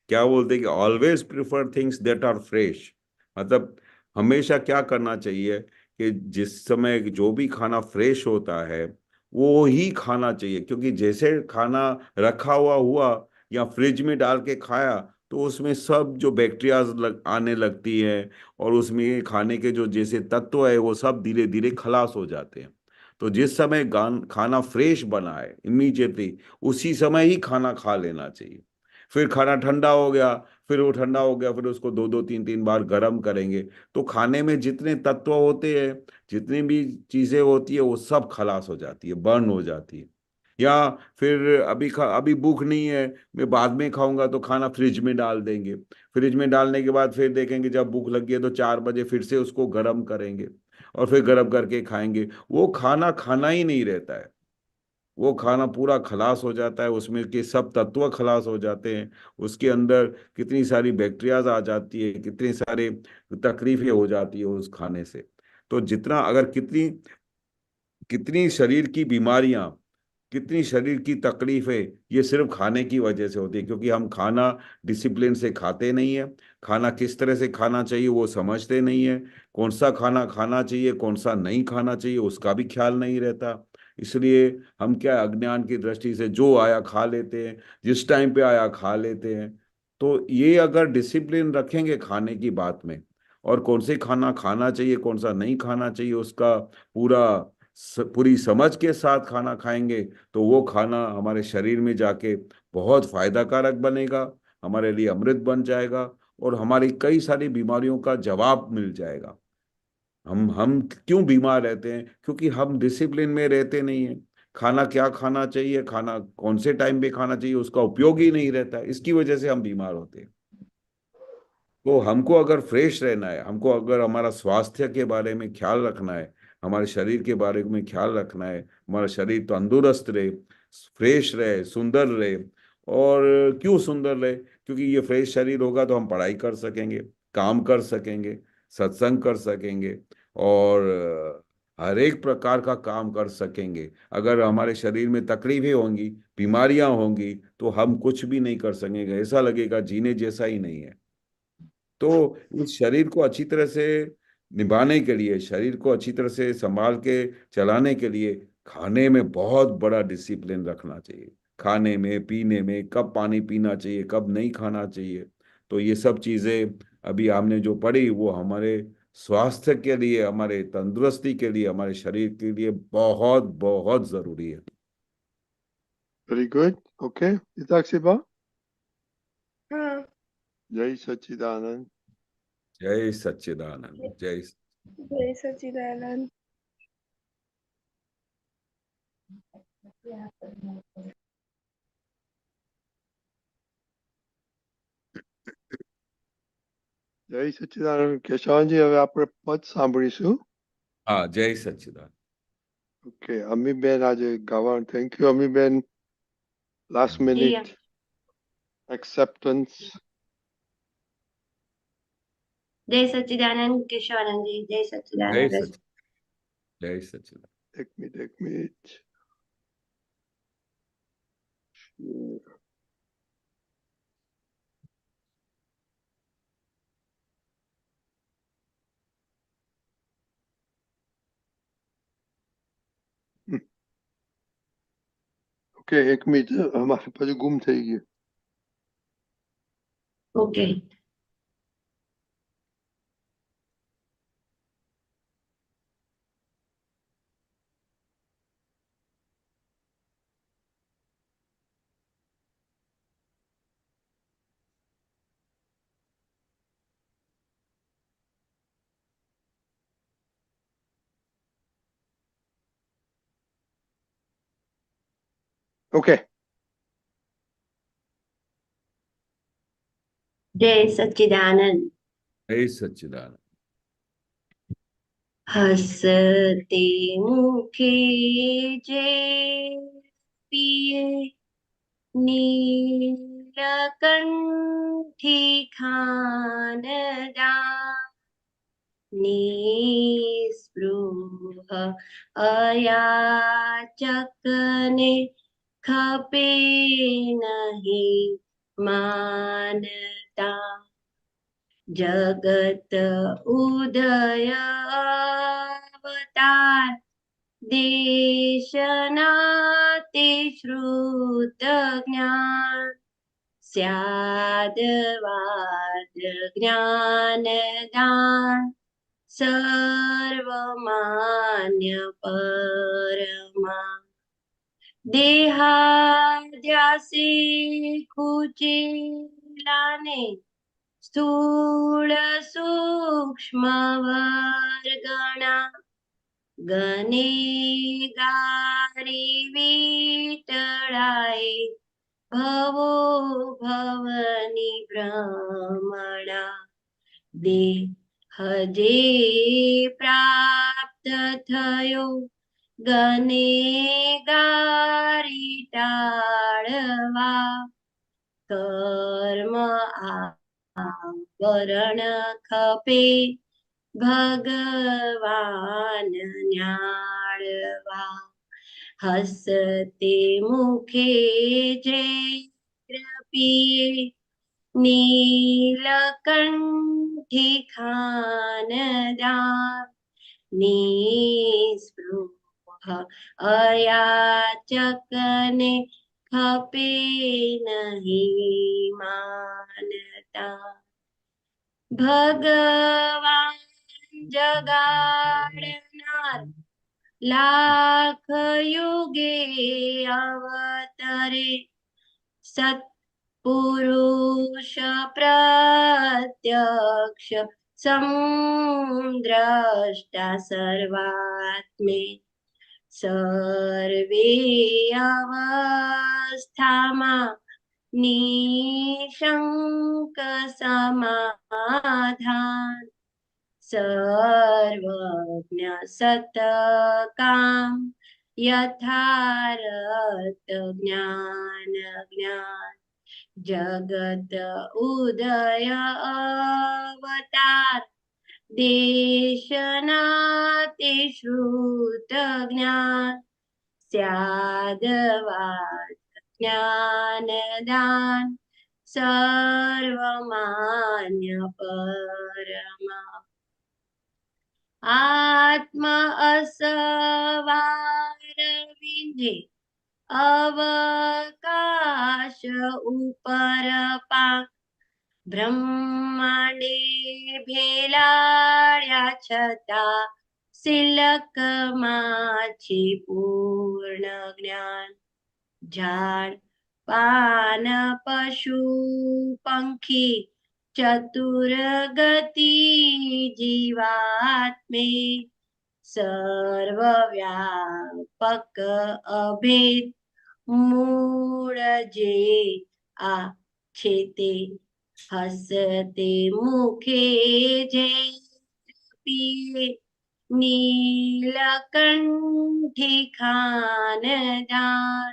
क्या बोलते हैं कि always prefer things that are fresh, मतलब हमेशा क्या करना चाहिए कि जिस समय जो भी खाना फ्रेश होता है वो ही खाना चाहिए, क्योंकि जैसे खाना रखा हुआ या फ्रिज में डाल के खाया तो उसमें सब जो बैक्टीरियाज आने लगती है, और उसमें खाने के जो जैसे तत्व है वो सब धीरे धीरे खलास हो जाते हैं। तो जिस समय खाना फ्रेश बना है इमीडिएटली उसी समय ही खाना खा लेना चाहिए। फिर खाना ठंडा हो गया, फिर वो ठंडा हो गया, फिर उसको 2-2 3-3 बार गर्म करेंगे। तो खाने में जितने तत्व होते हैं, जितनी भी चीजें होती है, वो सब खलास हो जाती है, बर्न हो जाती है। या फिर अभी भूख नहीं है, मैं बाद में खाऊंगा, तो खाना फ्रिज में डाल देंगे। फ्रिज में डालने के बाद फिर देखेंगे जब भूख लगी है तो 4 बजे फिर से उसको गर्म करेंगे और फिर गर्म करके खाएंगे। वो खाना खाना ही नहीं रहता है, वो खाना पूरा खलास हो जाता है, उसमें के सब तत्व खलास हो जाते हैं। उसके अंदर कितनी सारी बैक्टीरियाज आ जाती है, कितनी सारी तकलीफें हो जाती है उस खाने से। तो जितना अगर कितनी कितनी शरीर की बीमारियां, कितनी शरीर की तकलीफें, ये सिर्फ खाने की वजह से होती है, क्योंकि हम खाना डिसिप्लिन से खाते नहीं है। खाना किस तरह से खाना चाहिए वो समझते नहीं है। कौन सा खाना खाना चाहिए, कौन सा नहीं खाना चाहिए, उसका भी ख्याल नहीं रहता। इसलिए हम क्या अज्ञान की दृष्टि से जो आया खा लेते हैं, जिस टाइम पे आया खा लेते हैं। तो ये अगर डिसिप्लिन रखेंगे खाने की बात में, और कौन से खाना खाना चाहिए, कौन सा नहीं खाना चाहिए, उसका पूरा पूरी समझ के साथ खाना खाएंगे, तो वो खाना हमारे शरीर में जाके बहुत फायदा कारक बनेगा, हमारे लिए अमृत बन जाएगा, और हमारी कई सारी बीमारियों का जवाब मिल जाएगा। हम क्यों बीमार रहते हैं? क्योंकि हम डिसिप्लिन में रहते नहीं हैं। खाना क्या खाना चाहिए, खाना कौन से टाइम पे खाना चाहिए, उसका उपयोग ही नहीं रहता है। इसकी वजह से हम बीमार होते हैं। तो हमको अगर फ्रेश रहना है, हमको अगर हमारा स्वास्थ्य के बारे में ख्याल रखना है, हमारे शरीर के बारे में ख्याल रखना है, हमारा शरीर तंदुरुस्त रहे, फ्रेश रहे, सुंदर रहे। और क्यों सुंदर रहे? क्योंकि ये फ्रेश शरीर होगा तो हम पढ़ाई कर सकेंगे, काम कर सकेंगे, सत्संग कर सकेंगे, और हर एक प्रकार का काम कर सकेंगे। अगर हमारे शरीर में तकलीफें होंगी, बीमारियां होंगी, तो हम कुछ भी नहीं कर सकेंगे, ऐसा लगेगा जीने जैसा ही नहीं है। तो इस शरीर को अच्छी तरह से निभाने के लिए, शरीर को अच्छी तरह से संभाल के चलाने के लिए, खाने में बहुत बड़ा डिसिप्लिन रखना चाहिए। खाने में, पीने में, कब पानी पीना चाहिए, कब नहीं खाना चाहिए। तो ये सब चीजें अभी हमने जो पढ़ी, वो हमारे स्वास्थ्य के लिए, हमारे तंदुरुस्ती के लिए, हमारे शरीर के लिए बहुत बहुत जरूरी है। Very good, okay. हिताक्षी बा, हाँ। जय सच्चिदानंद। जय सच्चिदानंद, जय। जय सच्चिदानंद। જય સચ્ચિદાનંદ. કેશવાનજી, હવે આપણે પદ સાંભળીશું. हाँ, जय सच्चिदानंद। ઓકે, અમીબેન આજે ગાવાનું. Thank you Amiben. Last minute acceptance. जय सच्चिदानंद केशवानंद जी, जय जय सच्चिदानंद। सच्चिदानंद, जय सच्चिदानंद। એક મિનિટ. ઓકે, એક મિનિટ. અમારે પાછું ગુમ થઈ ગયું. ओके। ઓકે. जय सच्चिदानंद। जय सच्चिदानंद। हंसते मुखे जय पिए नीलकंठी खान दान निस्पृह अयाचकने खपे नहीं मानता जगत उदय अवतार देशनाते श्रुत ज्ञान स्यादवाद ज्ञान दान सर्वमान्य परमा देहाद्यंत ધ્યાસે કુચેલાને સ્થૂળ સૂક્ષ્મ વર્ગણા ગનેગારી વિટળાએ ભવો ભવની ભ્રમણા દેહ જે પ્રાપ્ત થયો ગનેગારી ટાળવા કર્મ આવરણ ખપે ભગવાન ન્યાળવા હસતે મુખે જે પીએ નીલકંઠી ખાનદાન નિસ્પૃહ અયાચકને ખપે નહીં માનતા ભગવાન જગાડનાર લાખ યુગે અવતરે સત્પુરુષ પ્રત્યક્ષ સમદ્રષ્ટા સર્વાત્મે સર્વે અવસ્થામાં નિશંક સમાધાન સર્વજ્ઞ સતકામ યથારત જ્ઞાન જ્ઞાન જગત ઉદય અવતાર દેશના તે શ્રુત જ્ઞાન સ્યાદવાદ જ્ઞાન દાન સર્વમાન્ય પરમા આત્મ અસવાર વિંધે અવકાશ ઉપર પા બ્રહ્માંડે ભેલાડ્યા છતાં સિલકમાં છે પૂર્ણ જ્ઞાન ઝાડ પાન પશુ પંખી ચતુર ગતિ જીવાત્મે સર્વ વ્યાપક અભેદ મૂળ જે આ છે તે હસતે મુખે જે પીએ નીલકંઠી ખાનદાન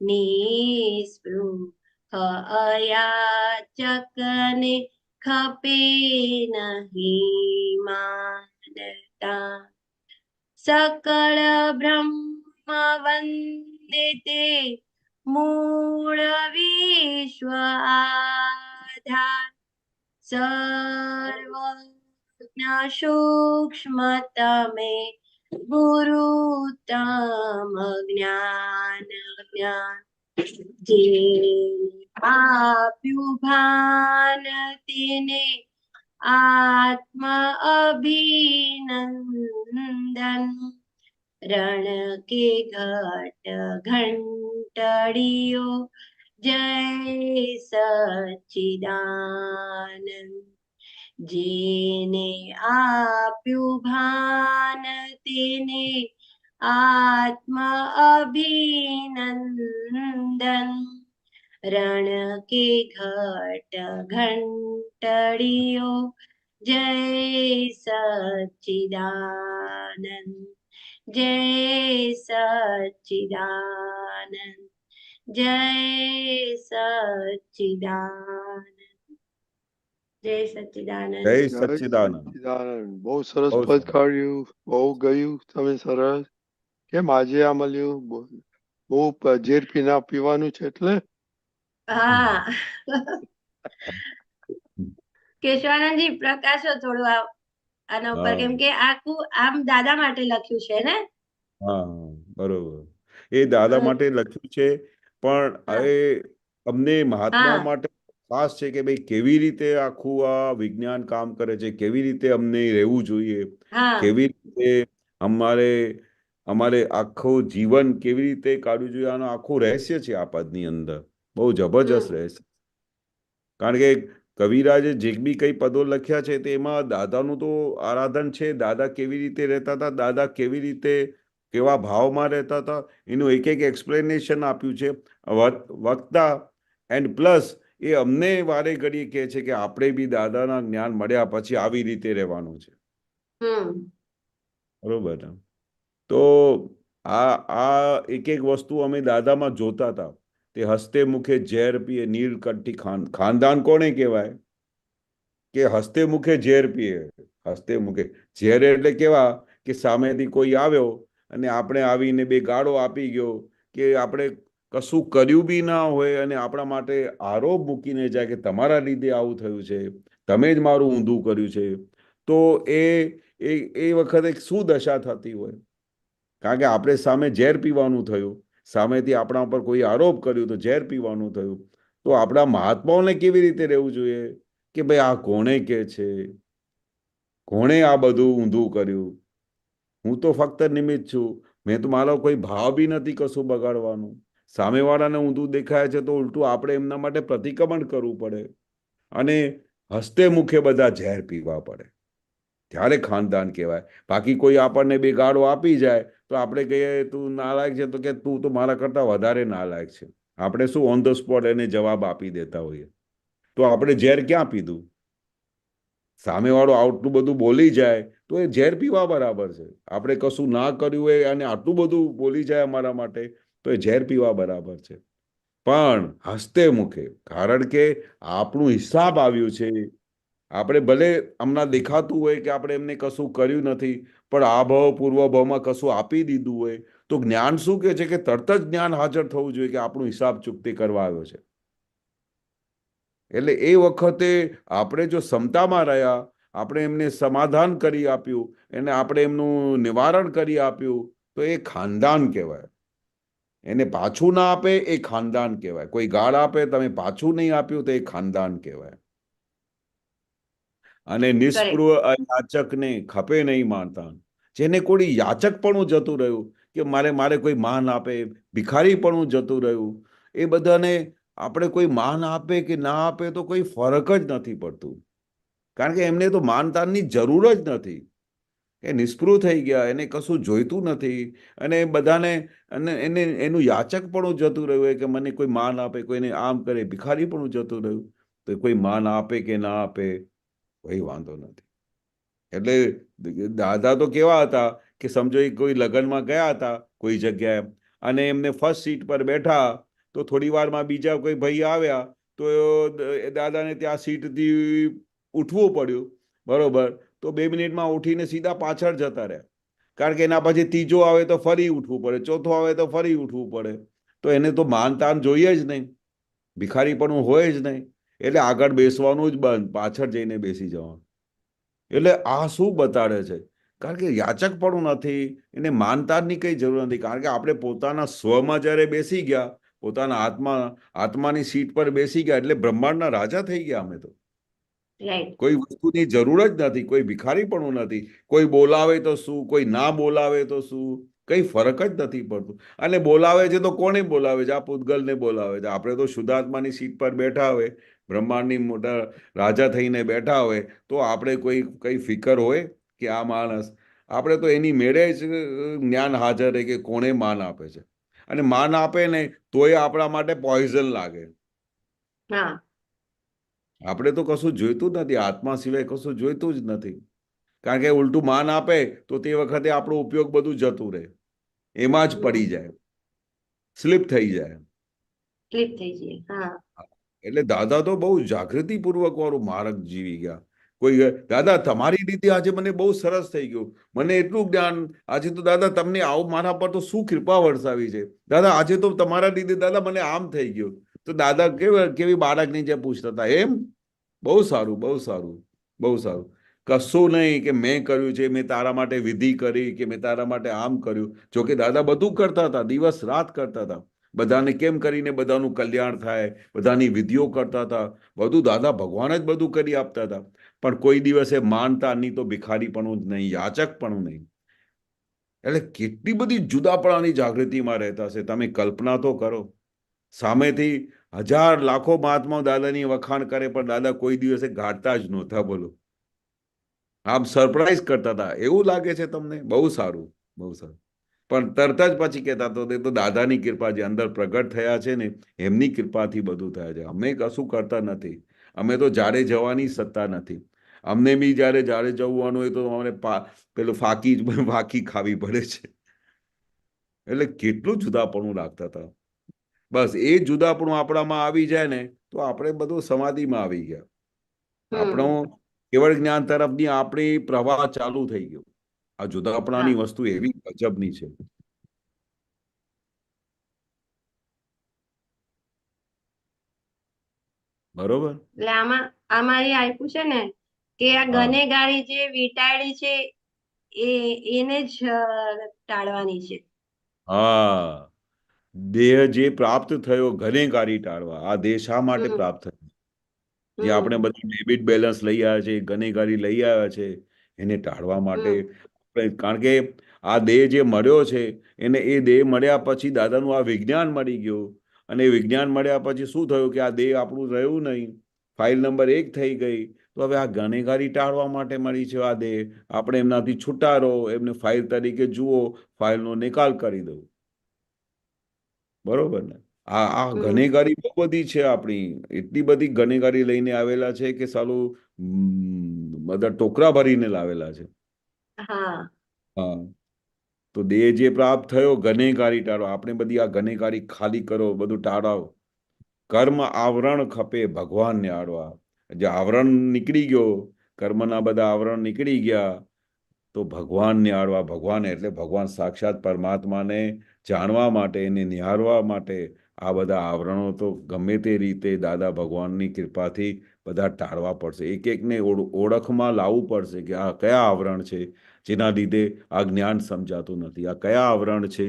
નિસ્પૃહ અયાચકને ખપે નહીં માનતા સકળ બ્રહ્મ વંદે તે મૂળ વિશ્વ આધાર સર્વજ્ઞ સૂક્ષ્મ તમે ગુરુતમ જ્ઞાન જ્ઞાન જે આપ્યું ભાન તેને આત્મ અભિનંદન રણ કે ઘટ ઘંટડીઓ જય સચ્ચિદાનંદ જેને આપ્યું ભાન તેને આત્મ અભિનંદન રણ કે ઘટ ઘંટડીઓ જય સચ્ચિદાનંદ જય સચ્ચિદાનંદ જય સચ્ચિદાનંદ જય સચ્ચિદાનંદ જય સચ્ચિદાનંદ. સચ્ચિદાનંદ. બહુ સરસ બહુ પદ સરસ. કાઢ્યું, બહુ ગયું તમે સરસ. કેમ આજે આ મળ્યું? બહુ ઝેર પીના પીવાનું છે એટલે હા કેશવાનંદજી પ્રકાશો થોડું આના ઉપર હા કેમ કે આખું આમ દાદા માટે લખ્યું છે ને હા બરોબર. એ દાદા માટે લખ્યું છે, પણ હા હવે અમને મહાત્માઓ હા માટે ખાસ છે કે ભાઈ કેવી રીતે આખું આ વિજ્ઞાન કામ કરે છે, કેવી રીતે અમને રહેવું જોઈએ, હા કેવી રીતે અમારે અમારે આખું જીવન કેવી રીતે કાઢવું જોઈએ આનું આખું રહસ્ય છે આ પદની અંદર, બહુ જબરજસ્ત રહસ્ય. કારણ કે કવિરાજે જે બી કઈ પદો લખ્યા છે તેમાં દાદાનું તો આરાધન છે. દાદા કેવી રીતે રહેતા હતા, દાદા કેવી રીતે કેવા ભાવમાં રહેતા હતા, એનું એક એક એક્સપ્લેનેશન આપ્યું છે વક્તા. એન્ડ પ્લસ એ અમને વારે ઘડીએ કહે છે કે આપણે બી દાદાના જ્ઞાન મળ્યા પછી આવી રીતે રહેવાનું છે. બરોબર ને? તો આ એક એક વસ્તુ અમે દાદામાં જોતા હતા. તે હસ્તે મુખે ઝેર પીએ નીલકંઠી ખાનદાન કોને કહેવાય? કે હસ્તે મુખે ઝેર પીએ. હસ્તે મુખે ઝેર એટલે કેવા કે સામેથી કોઈ આવ્યો અને આપણે આવીને બે ગાળો આપી ગયો, કે આપણે કશું કર્યું બી ના હોય અને આપણા માટે આરોપ મૂકીને જાય કે તમારા લીધે આવું થયું છે, તમે જ મારું ઊંધું કર્યું છે, તો એ વખતે શું દશા થતી હોય? કારણ કે આપણે સામે ઝેર પીવાનું થયું, સામેથી આપણા ઉપર કોઈ આરોપ કર્યો તો ઝેર પીવાનું થયું. તો આપણા મહાત્માઓને કેવી રીતે રહેવું જોઈએ કે ભાઈ આ કોણે કે છે, કોણે આ બધું ઊંધું કર્યું? હું તો ફક્ત નિમિત્ત છું, મેં તો મારો કોઈ ભાવ બી નથી કશું બગાડવાનું. સામેવાળાને ઊંધું દેખાય છે તો ઉલટું આપણે એમના માટે પ્રતિક્રમણ કરવું પડે અને હસ્તે મુખે બધા ઝેર પીવા પડે, ત્યારે ખાનદાન કહેવાય. બાકી કોઈ આપણને બે ગાળો આપી જાય તો આપણે કહીએ તું નાલાયક છે, તો કે તું તો મારા કરતા વધારે નાલાયક છે. આપણે શું ઓન ધ સ્પોટ એને જવાબ આપી દેતા હોઈએ. તો આપણે ઝેર ક્યાં પીધું? સામેવાળો આટલું બધું બોલી જાય તો એ ઝેર પીવા બરાબર છે. આપણે કશું ના કર્યું હોય અને આટલું બધું બોલી જાય અમારા માટે તો એ ઝેર પીવા બરાબર છે. પણ હસ્તે મુખે, કારણ કે આપણું હિસાબ આવ્યું છે. આપણે ભલે હમણાં દેખાતું હોય કે આપણે એમને કશું કર્યું નથી, પણ આ ભાવ પૂર્વ ભાવમાં કશું આપી દીધું હોય તો જ્ઞાન શું કહે છે કે તરત જ જ્ઞાન હાજર થવું જોઈએ કે આપણું હિસાબ ચૂકતી કરવા આવ્યો છે. એટલે એ વખતે આપણે જો ક્ષમતામાં રહ્યા, આપણે એમને સમાધાન કરી આપ્યું, એને આપણે એમનું નિવારણ કરી આપ્યું, તો એ ખાનદાન કહેવાય. એને પાછું ના આપે એ ખાનદાન કહેવાય. કોઈ ગાળ આપે તમે પાછું નહીં આપ્યું તો એ ખાનદાન કહેવાય. અને નિષ્પૃહ યાચકને ખપે નહીં માનતા. જેને કોઈ યાચકપણું જતું રહ્યું કે મારે કોઈ માન આપે, ભિખારીપણું જતું રહ્યું, એ બધાને આપણે કોઈ માન આપે કે ના આપે તો કોઈ ફરક જ નથી પડતું. કારણ કે એમને તો માનતાનની જરૂર જ નથી. એ નિષ્પૃહ થઈ ગયા, એને કશું જોઈતું નથી અને બધાને એને એનું યાચકપણું જતું રહ્યું કે મને કોઈ માન આપે, કોઈને આમ કરે, ભિખારીપણું જતું રહ્યું. તો કોઈ માન આપે કે ના આપે કોઈ વાંધો નથી. એટલે દાદા તો કેવા હતા કે સમજો કોઈ લગ્નમાં ગયા હતા કોઈ જગ્યાએ અને એમને ફર્સ્ટ સીટ પર બેઠા તો થોડી વારમાં બીજા કોઈ ભાઈ આવ્યા તો દાદાને ત્યાં સીટથી ઉઠવું પડ્યું, બરોબર? તો 2 મિનિટમાં ઉઠીને સીધા પાછળ જતા રહ્યા. કારણ કે એના પછી ત્રીજો આવે તો ફરી ઉઠવું પડે, ચોથો આવે તો ફરી ઉઠવું પડે. તો એને તો માનતાન જોઈએ જ નહીં, ભિખારીપણું હોય જ નહીં. એટલે આગળ બેસવાનું જ બંધ, પાછળ જઈને બેસી જવાનું. એટલે આ શું બતાડે છે? કારણ કે યાચકપણું નથી, એને માનતાની કઈ જરૂર નથી. કારણ કે આપણે પોતાના સ્વમાં જ્યારે બેસી ગયા, પોતાના આત્માની સીટ પર બેસી ગયા એટલે બ્રહ્માંડના રાજા થઈ ગયા અમે તો. કોઈ વસ્તુની જરૂર જ નથી, કોઈ ભિખારીપણું નથી. કોઈ બોલાવે તો શું, કોઈ ના બોલાવે તો શું, કઈ ફરક જ નથી પડતું. અને બોલાવે છે તો કોને બોલાવે છે? આ પૂતગલને બોલાવે છે. આપણે તો શુદ્ધાત્માની સીટ પર બેઠા હોય, બ્રહ્માંડની મોટા રાજા થઈને બેઠા હોય, તો આપણે કઈ ફિકર હોય કે આ માણસ? આપણે તો એની મેળે જ જ્ઞાન હાજર રહે કે કોણે માન આપે છે. અને માન આપે ને તોય આપણા માટે પોઈઝન લાગે. આપણે તો કશું જોઈતું જ નથી, આત્મા સિવાય કશું જોઈતું જ નથી. કારણ કે ઉલટું માન આપે તો તે વખતે આપણો ઉપયોગ બધું જતું રહે, એમાં જ પડી જાય, સ્લીપ થઈ જાય. એટલે દાદા તો બહુ જાગૃતિપૂર્વક વાળું માર્ગ જીવી ગયા. કોઈ દાદા તમારી રીતે આજે મને બહુ સરસ થઈ ગયું, મને એટલું જ્ઞાન આજે તો દાદા તમને આવું મારા પર તો શું કૃપા વરસાવી છે દાદા, આજે તો તમારા લીધે દાદા મને આમ થઈ ગયું. તો દાદા કેવી બાળકની જેમ પૂછતા હતા, એમ? બહુ સારું, બહુ સારું, બહુ સારું. કશું નહીં કે મેં કર્યું છે, મેં તારા માટે વિધિ કરી કે મેં તારા માટે આમ કર્યું. જોકે દાદા બધું કરતા હતા, દિવસ રાત કરતા હતા. બધાને કેમ કરીને બધાનું કલ્યાણ થાય, બધાની વિધિઓ કરતા હતા. બધું દાદા ભગવાન જ બધું કરી આપતા હતા. પણ કોઈ દિવસે માનતા નહીં તો ભિખારીપણું જ નહીં, યાચકપણું નહીં. એટલે કેટલી બધી જુદાપણાની જાગૃતિમાં રહેતા છે. તમે કલ્પના તો કરો, સામેથી હજાર લાખો મહાત્માઓ દાદાની વખાણ કરે પણ દાદા કોઈ દિવસે ગાતા જ નહોતા. બોલો, આમ સરપ્રાઈઝ કરતા હતા. એવું લાગે છે તમને? બહુ સારું, બહુ સારું. પણ તરત જ પછી કહેતા તો તે તો દાદાની કૃપા જે અંદર પ્રગટ થયા છે ને એમની કૃપાથી બધું થયા છે. અમે કશું કરતા નથી. અમે તો જાડે જવાની સત્તા નથી. અમને બી જયારે જવાનું હોય તો અમને પેલું ફાકી ખાવી પડે છે. એટલે કેટલું જુદાપણું લાગતા હતા. બસ એ જુદાપણું આપણામાં આવી જાય ને તો આપણે બધું સમાધિમાં આવી ગયા. આપણો કેવળ જ્ઞાન તરફની આપણી પ્રવાહ ચાલુ થઈ ગયો. આ જુદાપણાની વસ્તુ એવી ગજબની છે. બરોબર. એટલે આમાં એ આપ્યું છે ને કે આ ગનેગારી જે વીંટાળી છે એને જ ટાળવાની છે. હા, દેહ જે પ્રાપ્ત થયો ગનેગારી ટાળવા. આ દેહ શા માટે પ્રાપ્ત થયો? જે આપણે બધું ડેબિટ બેલેન્સ લઈ આવ્યા છે, ગનેગારી લઈ આવ્યા છે, એને ટાળવા માટે. કારણ કે આ દેહ જે મળ્યો છે એને એ દેહ મળ્યા પછી દાદાનું આ વિજ્ઞાન મળી ગયું. અને વિજ્ઞાન મળ્યા પછી શું થયું કે આ દેહ આપણું રહ્યું નહીં, ફાઇલ નંબર 1 થઈ ગઈ. તો હવે આ ગનેગારી ટાળવા માટે મળી છે આ દેહ. આપણે એમનાથી છૂટા રહો, એમને ફાઇલ તરીકે જુઓ, ફાઇલનો નિકાલ કરી દો. બરોબર ને? આ ગનેગારી બહુ બધી છે આપણી. એટલી બધી ગનેગારી લઈને આવેલા છે કે સાલું બધા ટોકરા ભરીને લાવેલા છે. હા, તો દેહ જે પ્રાપ્ત થયો ગનેગારી ટાળો. આપણે બધી આ ગનેગારી ખાલી કરો, બધું ટાળાવો. કર્મ આવરણ ખપે ભગવાનને આડવા. જે આવરણ નીકળી ગયો, કર્મના બધા આવરણ નીકળી ગયા તો ભગવાનને આડવા. ભગવાન એટલે ભગવાન સાક્ષાત પરમાત્માને જાણવા માટે, એને નિહાળવા માટે આ બધા આવરણો તો ગમે તે રીતે દાદા ભગવાનની કૃપાથી બધા ટાળવા પડશે. એક એકને ઓળખમાં લાવવું પડશે કે આ કયા આવરણ છે જેના લીધે આ જ્ઞાન સમજાતું નથી, આ કયા આવરણ છે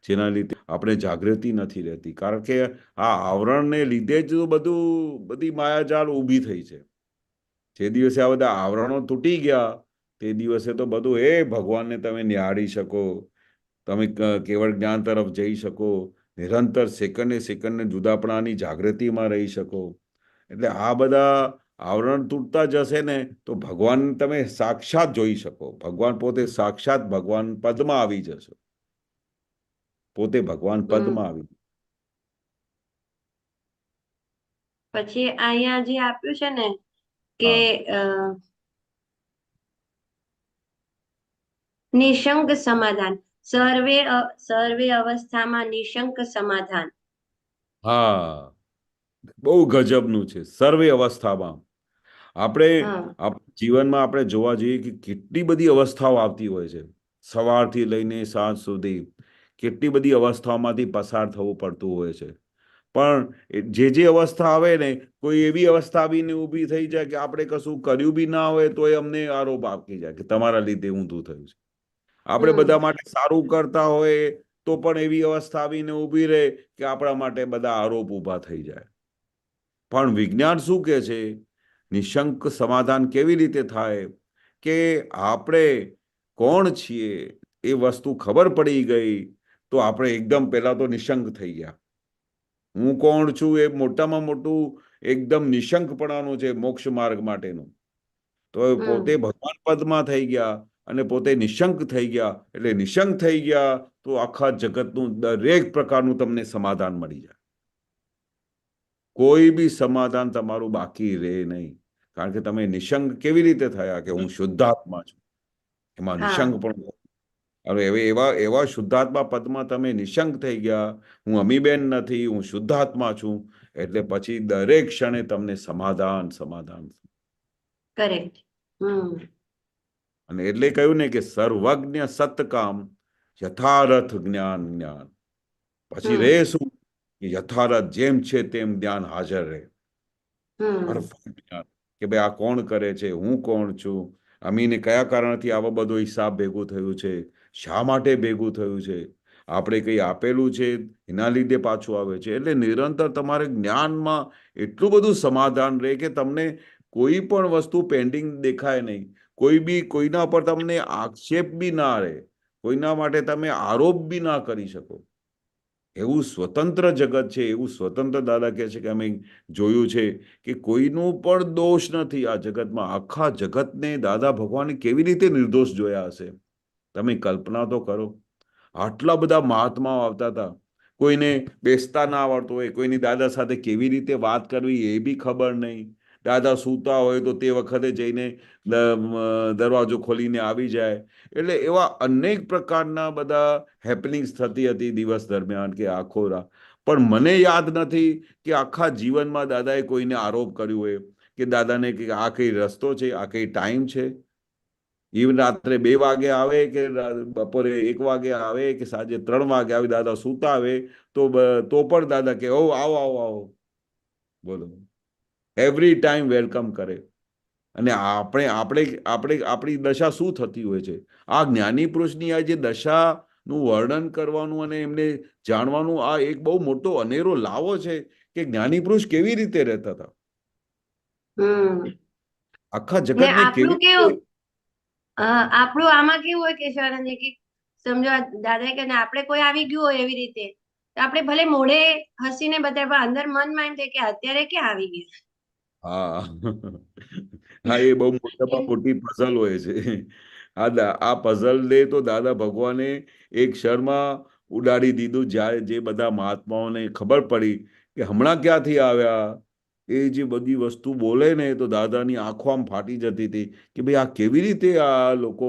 જેના લીધે આપણે જાગૃતિ નથી રહેતી. કારણ કે આ આવરણને લીધે જ બધી માયાજાળ ઊભી થઈ છે. જે દિવસે આ બધા આવરણો તૂટી ગયા તે દિવસે તો બધું ભગવાનને તમે નિહાળી શકો, તમે કેવળ જ્ઞાન તરફ જઈ શકો, નિરંતર સેકન્ડે સેકન્ડને જુદાપણાની જાગૃતિમાં રહી શકો. એટલે આ બધા આવરણ તૂટતા જશે ને તો ભગવાન તમે સાક્ષાત જોઈ શકો. ભગવાન પોતે સાક્ષાત ભગવાન પદમાં આવી જશે. પોતે ભગવાન પદમાં આવી. પછી અહીંયા જે આપ્યું છે ને કે નિશંક સમાધાન, સર્વે અવસ્થામાં નિશંક સમાધાન. હા, બહુ ગજબનું છે. સર્વે અવસ્થામાં આપણે જીવનમાં આપણે જોવા જઈએ કે કેટલી બધી અવસ્થાઓ આવતી હોય છે. સવારથી લઈને સાંજ સુધી કેટલી બધી અવસ્થાઓમાંથી પસાર થવું પડતું હોય છે. પણ જે અવસ્થા આવે ને, કોઈ એવી અવસ્થા આવીને ઊભી થઈ જાય કે આપણે કશું કર્યું બી ના હોય તો અમને આરોપ આપી જાય કે તમારા લીધે ઊંધું થયું છે. આપણે બધા માટે સારું કરતા હોય તો પણ એવી અવસ્થા આવીને ઊભી રહે કે આપણા માટે બધા આરોપ ઊભા થઈ જાય. પણ વિજ્ઞાન શું કહે છે? નિશંક સમાધાન કેવી રીતે થાય કે આપણે કોણ છીએ એ વસ્તુ ખબર પડી ગઈ તો આપણે એકદમ પહેલા તો નિશંક થઈ ગયા. હું કોણ છું એ મોટામાં મોટું એકદમ નિશંકપણાનું છે મોક્ષ માર્ગ માટેનું. તો પોતે ભગવાન પદમાં થઈ ગયા અને પોતે નિશંક થઈ ગયા. એટલે નિશંક થઈ ગયા તો આખા જગતનું દરેક પ્રકારનું તમને સમાધાન મળી જાય. કોઈ બી સમાધાન તમારું બાકી રહે નહીં. કારણ કે તમે નિશંક કેવી રીતે થયા કે હું શુદ્ધાત્મા છું. એમાં નિશંક પણ હવે એવા શુદ્ધાત્મા પદમાં તમે નિશંક થઈ ગયા. હું અમીબેન નથી, હું શુદ્ધાત્મા છું. એટલે પછી દરેક ક્ષણે તમને સમાધાન. કરેક્ટ. અને એટલે કહ્યું ને કે સર્વજ્ઞ સતકામ યથારથ જ્ઞાન. પછી રહે શું? યથારથ જેમ છે તેમ જ્ઞાન હાજર રહે. કે ભાઈ આ કોણ કરે છે, હું કોણ છું, અમીને કયા કારણથી આવો બધો હિસાબ ભેગું થયું છે, શા માટે ભેગું થયું છે, આપણે કંઈ આપેલું છે એના લીધે પાછું આવે છે. એટલે નિરંતર તમારે જ્ઞાનમાં એટલું બધું સમાધાન રહે કે તમને કોઈ પણ વસ્તુ પેન્ડિંગ દેખાય નહીં. કોઈના પર તમને આક્ષેપ બી ના રહે. કોઈના માટે તમે આરોપ બી ના કરી શકો. એવું સ્વતંત્ર જગત છે, એવું સ્વતંત્ર દાદા કહે છે કે અમે જોયું છે કે કોઈનું પણ દોષ નથી આ જગતમાં. આખા જગતને દાદા ભગવાને કેવી રીતે નિર્દોષ જોયા હશે, તમે કલ્પના તો કરો. આટલા બધા મહાત્માઓ આવતા હતા, કોઈને બેસતા ના આવડતું હોય, કોઈની દાદા સાથે કેવી રીતે વાત કરવી એ બી ખબર નહીં. દાદા સૂતા હોય તો તે વખતે જઈને દરવાજો ખોલીને આવી જાય. એટલે એવા અનેક પ્રકારના બધા હેપનિંગ્સ થતી હતી દિવસ દરમિયાન કે આખો રાત. પણ મને યાદ નથી કે આખા જીવનમાં દાદાએ કોઈને આરોપ કર્યો હોય કે દાદાને કે આ કઈ રસ્તો છે, આ કઈ ટાઈમ છે. ઇવન રાત્રે 2 વાગે આવે કે બપોરે 1 વાગે આવે કે સાંજે 3 વાગે આવે, દાદા સૂતા આવે તો પણ દાદા કે ઓ આવો આવો આવો, બોલો, એવરી ટાઈમ વેલકમ કરે. અને આપણી દશા શું થતી હોય છે? આ જ્ઞાની પુરુષની આ જે દશાનું વર્ણન કરવાનું અને એમને જાણવાનું આ એક બહુ મોટો અનેરો લાવો છે કે જ્ઞાની પુરુષ કેવી રીતે રહેતા હતા, આખા ને જગતને આપણું કેવી કેવું રીતે. આપણું આમાં કેવું હોય કેશવાનંદજી કે સમજો દાદા કે આપણે કોઈ આવી ગયું હોય એવી રીતે તો આપણે ભલે મોઢે હસીને બતાવે પણ અંદર મનમાં એમ થાય કે અત્યારે ક્યાં આવી ગયા. હા હા, એ બહુ મોટામાં મોટી પઝલ હોય છે. આ પઝલ ને તો દાદા ભગવાને એક ક્ષણમાં ઉડાડી દીધું. જ્યારે જે બધા મહાત્માઓને ખબર પડી કે હમણાં ક્યાંથી આવ્યા, એ જે બધી વસ્તુ બોલે ને તો દાદાની આંખો આમ ફાટી જતી હતી કે ભાઈ આ કેવી રીતે આ લોકો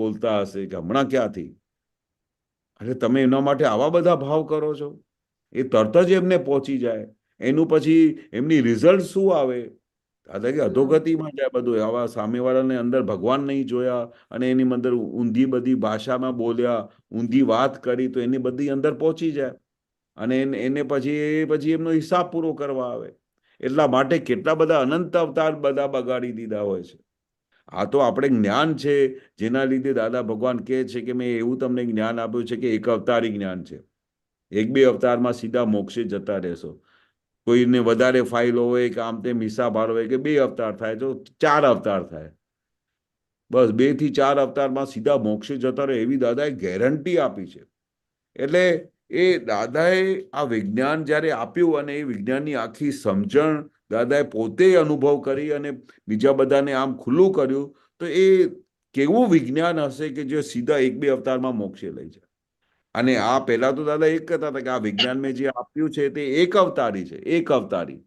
બોલતા હશે કે હમણાં ક્યાંથી. એટલે તમે એના માટે આવા બધા ભાવ કરો છો, એ તરત જ એમને પહોંચી જાય. એનું પછી એમની રિઝલ્ટ શું આવે? દાદા કે અધોગતિમાં જાય બધું. આવા સામેવાળાને અંદર ભગવાન નહીં જોયા અને એની અંદર ઊંધી બધી ભાષામાં બોલ્યા, ઊંધી વાત કરી તો એની બધી અંદર પહોંચી જાય અને એને પછી એમનો હિસાબ પૂરો કરવા આવે. એટલા માટે કેટલા બધા અનંત અવતાર બધા બગાડી દીધા હોય છે. આ તો આપણે જ્ઞાન છે જેના લીધે દાદા ભગવાન કહે છે કે મેં એવું તમને જ્ઞાન આપ્યું છે કે એક અવતારી જ્ઞાન છે. 1-2 અવતારમાં સીધા મોક્ષે જતા રહેશો. કોઈને વધારે ફાઇલો હોય કે આમ તેમ હિસાબ હોય કે 2 અવતાર થાય તો 4 અવતાર થાય, બસ 2 થી 4 અવતારમાં સીધા મોક્ષે જતા રહે એવી દાદાએ ગેરંટી આપી છે. એટલે એ દાદાએ આ વિજ્ઞાન જ્યારે આપ્યું અને એ વિજ્ઞાનની આખી સમજણ દાદાએ પોતે અનુભવ કરી અને બીજા બધાને આમ ખુલ્લું કર્યું, તો એ કેવું વિજ્ઞાન હશે કે જે સીધા 1-2 અવતારમાં મોક્ષે લઈ જાય. અને આ પહેલા તો દાદા એક કહેતા હતા કે આ વિજ્ઞાન મેં જે આપ્યું છે તે એક અવતારી છે, એક અવતારી.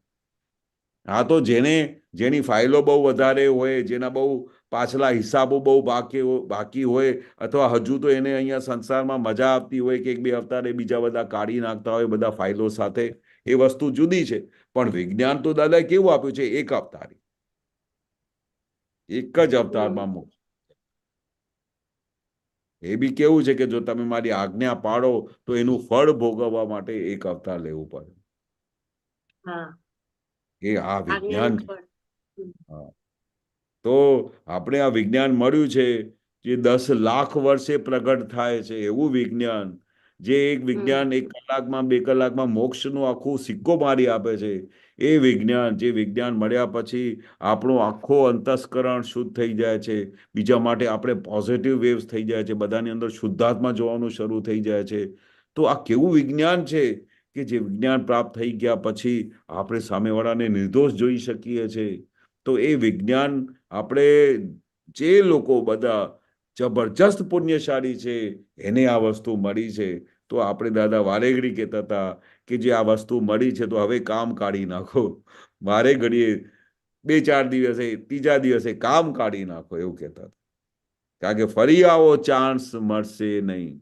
હા, તો જેની ફાઇલો બહુ વધારે હોય, જેના બહુ પાછલા હિસાબો બહુ બાકી હોય, અથવા હજુ તો એને અહીંયા સંસારમાં મજા આવતી હોય કે 1-2 અવતારે બીજા બધા કાઢી નાખતા હોય બધા ફાઇલો સાથે, એ વસ્તુ જુદી છે. પણ વિજ્ઞાન તો દાદાએ કેવું આપ્યું છે? એક અવતારી, એક જ અવતારમાં મોક્ષ. એ બી કેવું છે કે જો તમે મારી આજ્ઞા પાડો તો એનું ફળ ભોગવવા માટે એક અવતાર લેવું પડે. એ આ વિજ્ઞાન છે. તો આપણે આ વિજ્ઞાન મળ્યું છે જે 10 લાખ વર્ષે પ્રગટ થાય છે એવું વિજ્ઞાન, જે એક વિજ્ઞાન 1 કલાકમાં 2 કલાકમાં મોક્ષનો આખું સિક્કો મારી આપે છે. એ વિજ્ઞાન, જે વિજ્ઞાન મળ્યા પછી આપણું આખો અંતસ્કરણ શુદ્ધ થઈ જાય છે. બીજા માટે આપણે પોઝિટિવ વેવ્સ થઈ જાય છે, બધાની અંદર શુદ્ધાત્મા જોવાનું શરૂ થઈ જાય છે. તો આ કેવું વિજ્ઞાન છે કે જે વિજ્ઞાન પ્રાપ્ત થઈ ગયા પછી આપણે સામેવાળાને નિર્દોષ જોઈ શકીએ છીએ. તો એ વિજ્ઞાન આપણે જે લોકો બધા જબરજસ્ત પુણ્યશાળી છે એને આ વસ્તુ મળી છે. તો આપણે દાદા વારે ઘડી કહેતા હતા કે જે આ વસ્તુ મળી છે તો હવે કામ કાઢી નાખો. વારે ઘડીએ 2-4 દિવસે, 3જા દિવસે કામ કાઢી નાખો એવું કહેતા હતા. કારણ કે ફરી આવો ચાન્સ મળશે નહીં,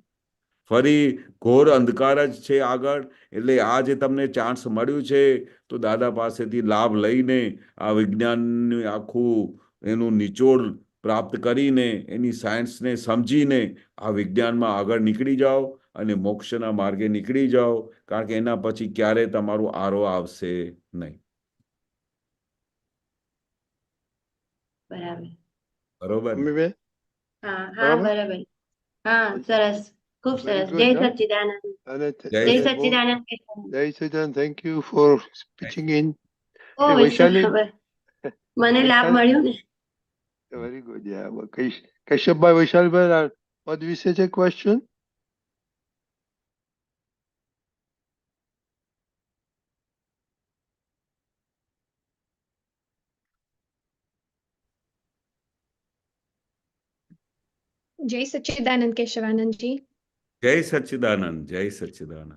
ફરી ઘોર અંધકાર જ છે આગળ. એટલે આ જે તમને ચાન્સ મળ્યું છે તો દાદા પાસેથી લાભ લઈને આ વિજ્ઞાનનું આખું એનું નિચોડ પ્રાપ્ત કરીને એની સાયન્સને સમજીને આ વિજ્ઞાનમાં આગળ નીકળી જાઓ અને મોક્ષના માર્ગે નીકળી જાઓ. કારણ કે એના પછી ક્યારે તમારું આરો આવશે નહીં. બરોબર? હા, બરાબર. હા, સરસ, ખૂબ સરસ. જય સચ્ચિદાનંદ. જય સચ્ચિદાનંદ. જય Sachchidanand. Thank you for speeching in. Vaishali, મને લાભ મળ્યો ને. Very good. કશ્યપભાઈ, વૈશાલભાઈ, પદ વિશે છે ક્વેશ્ચન? જય સચ્ચિદાનંદ કેશવાનંદજી. જય સચ્ચિદાનંદ, જય સચ્ચિદાનંદ.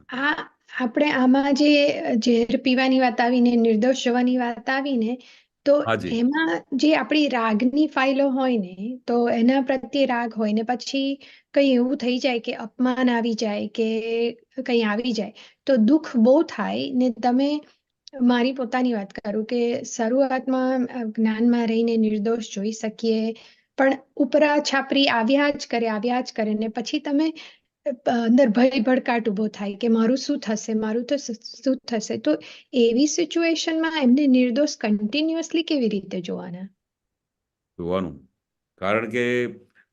આપણે આમાં જે ઝેર પીવાની વાત આવીને નિર્દોષ જોવાની વાત આવીને, તો હાજી. એમાં જે આપણી રાગની ફાઇલો હોય ને, તો એના પ્રત્યે રાગ હોય ને પછી કઈ એવું થઈ જાય કે અપમાન આવી જાય કે કઈ આવી જાય તો દુઃખ બહુ થાય ને. તમે મારી પોતાની વાત કરું કે શરૂઆતમાં જ્ઞાનમાં રહીને નિર્દોષ જોઈ શકીએ, પણ ઉપરા છાપરી આવ્યા જ કરે ને પછી તમે અંદર ભય ભડકાટ ઉભો થાય કે મારું શું થશે, મારું તો શું થશે. તો એવી સિચ્યુએશનમાં એમને નિર્દોષ કન્ટિન્યુઅસલી કેવી રીતે જોવાના? જોવાનું, કારણ કે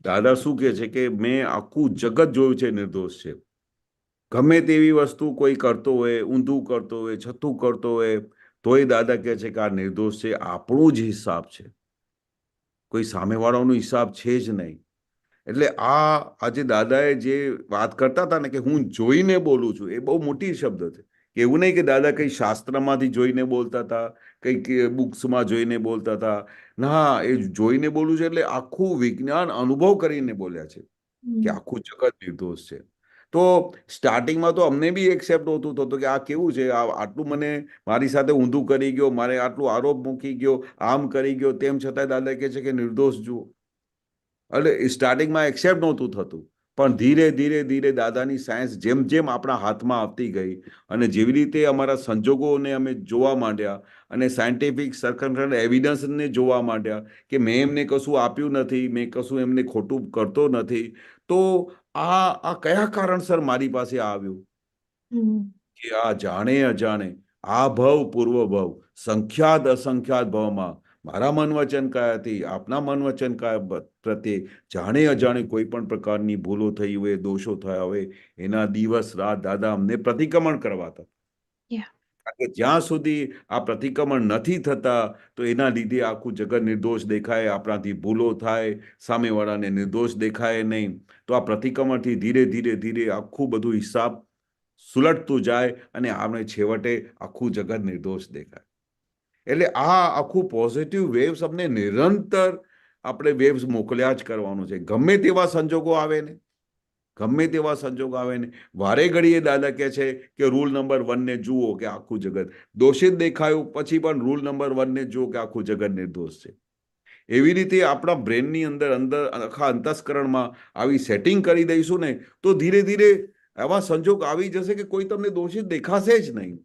દાદા શું કહે છે કે મેં આખું જગત જોયું છે નિર્દોષ છે. ગમે તેવી વસ્તુ કોઈ કરતો હોય, ઊંધું કરતો હોય, છતું કરતો હોય, તોય દાદા કહે છે કે આ નિર્દોષ છે. આપણું જ હિસાબ છે, કોઈ સામેવાળાનો હિસાબ છે જ નહીં. એટલે આજે દાદાએ જે વાત કરતા હતા ને કે હું જોઈને બોલું છું, એ બહુ મોટી શબ્દ છે. એવું નહીં કે દાદા કઈ શાસ્ત્રમાંથી જોઈને બોલતા હતા, કંઈક બુક્સમાં જોઈને બોલતા હતા. ના, એ જોઈને બોલું છે એટલે આખું વિજ્ઞાન અનુભવ કરીને બોલ્યા છે કે આખું જગત નિર્દોષ છે. તો સ્ટાર્ટિંગમાં તો અમને બી એક્સેપ્ટ હોતું થતું કે આ કેવું છે, આટલું મને મારી સાથે ઊંધું કરી ગયો, મારે આટલું આરોપ મૂકી ગયો, આમ કરી ગયો, તેમ છતાં દાદા કહે છે કે નિર્દોષ જુઓ. એટલે સ્ટાર્ટિંગમાં એક્સેપ્ટ નહોતું થતું, પણ ધીરે ધીરે ધીરે દાદાની સાયન્સ જેમ જેમ આપણા હાથમાં આવતી ગઈ અને જેવી રીતે અમારા સંજોગોને અમે જોવા માંડ્યા અને સાયન્ટિફિક સર્કમસ્ટન્સ એવિડન્સને જોવા માંડ્યા કે મેં એમને કશું આપ્યું નથી, મેં કશું એમને ખોટું કરતો નથી, તો આ કયા કારણસર મારી પાસે આવ્યું કે આ જાણે અજાણે આ ભવ પૂર્વ ભવ સંખ્યાત અસંખ્યાત ભવમાં મારા મન વચન કાયાથી આપના મન વચન કાયા પ્રત્યે જાણે અજાણે કોઈ પણ પ્રકારની ભૂલો થઈ હોય, દોષો થયા હોય, એના દિવસ રાત દાદા અમને પ્રતિક્રમણ કરવાતા. કારણ કે જ્યાં સુધી આ પ્રતિક્રમણ નથી થતા તો એના લીધે આખું જગત નિર્દોષ દેખાય, આપણાથી ભૂલો થાય, સામેવાળાને નિર્દોષ દેખાય નહીં. તો આ પ્રતિક્રમણથી ધીરે ધીરે ધીરે આખું બધું હિસાબ સુલટતું જાય અને આપણે છેવટે આખું જગત નિર્દોષ દેખાય. એટલે આ આખું પોઝિટિવ વેવ્સ અમને નિરંતર આપણે વેવ્સ મોકલ્યા જ કરવાનું છે. ગમે તેવા સંજોગો આવે ને, ગમે તેવા સંજોગ આવે ને, વારે ઘડીએ દાદા કહે છે કે રૂલ નંબર 1 ને જુઓ કે આખું જગત દોષિત દેખાયું, પછી પણ રૂલ નંબર 1 ને જુઓ કે આખું જગત નિર્દોષ છે. એવી રીતે આપણા બ્રેનની અંદર આખા અંતસ્કરણમાં આવી સેટિંગ કરી દઈશું ને, તો ધીરે ધીરે એવા સંજોગ આવી જશે કે કોઈ તમને દોષિત દેખાશે જ નહીં.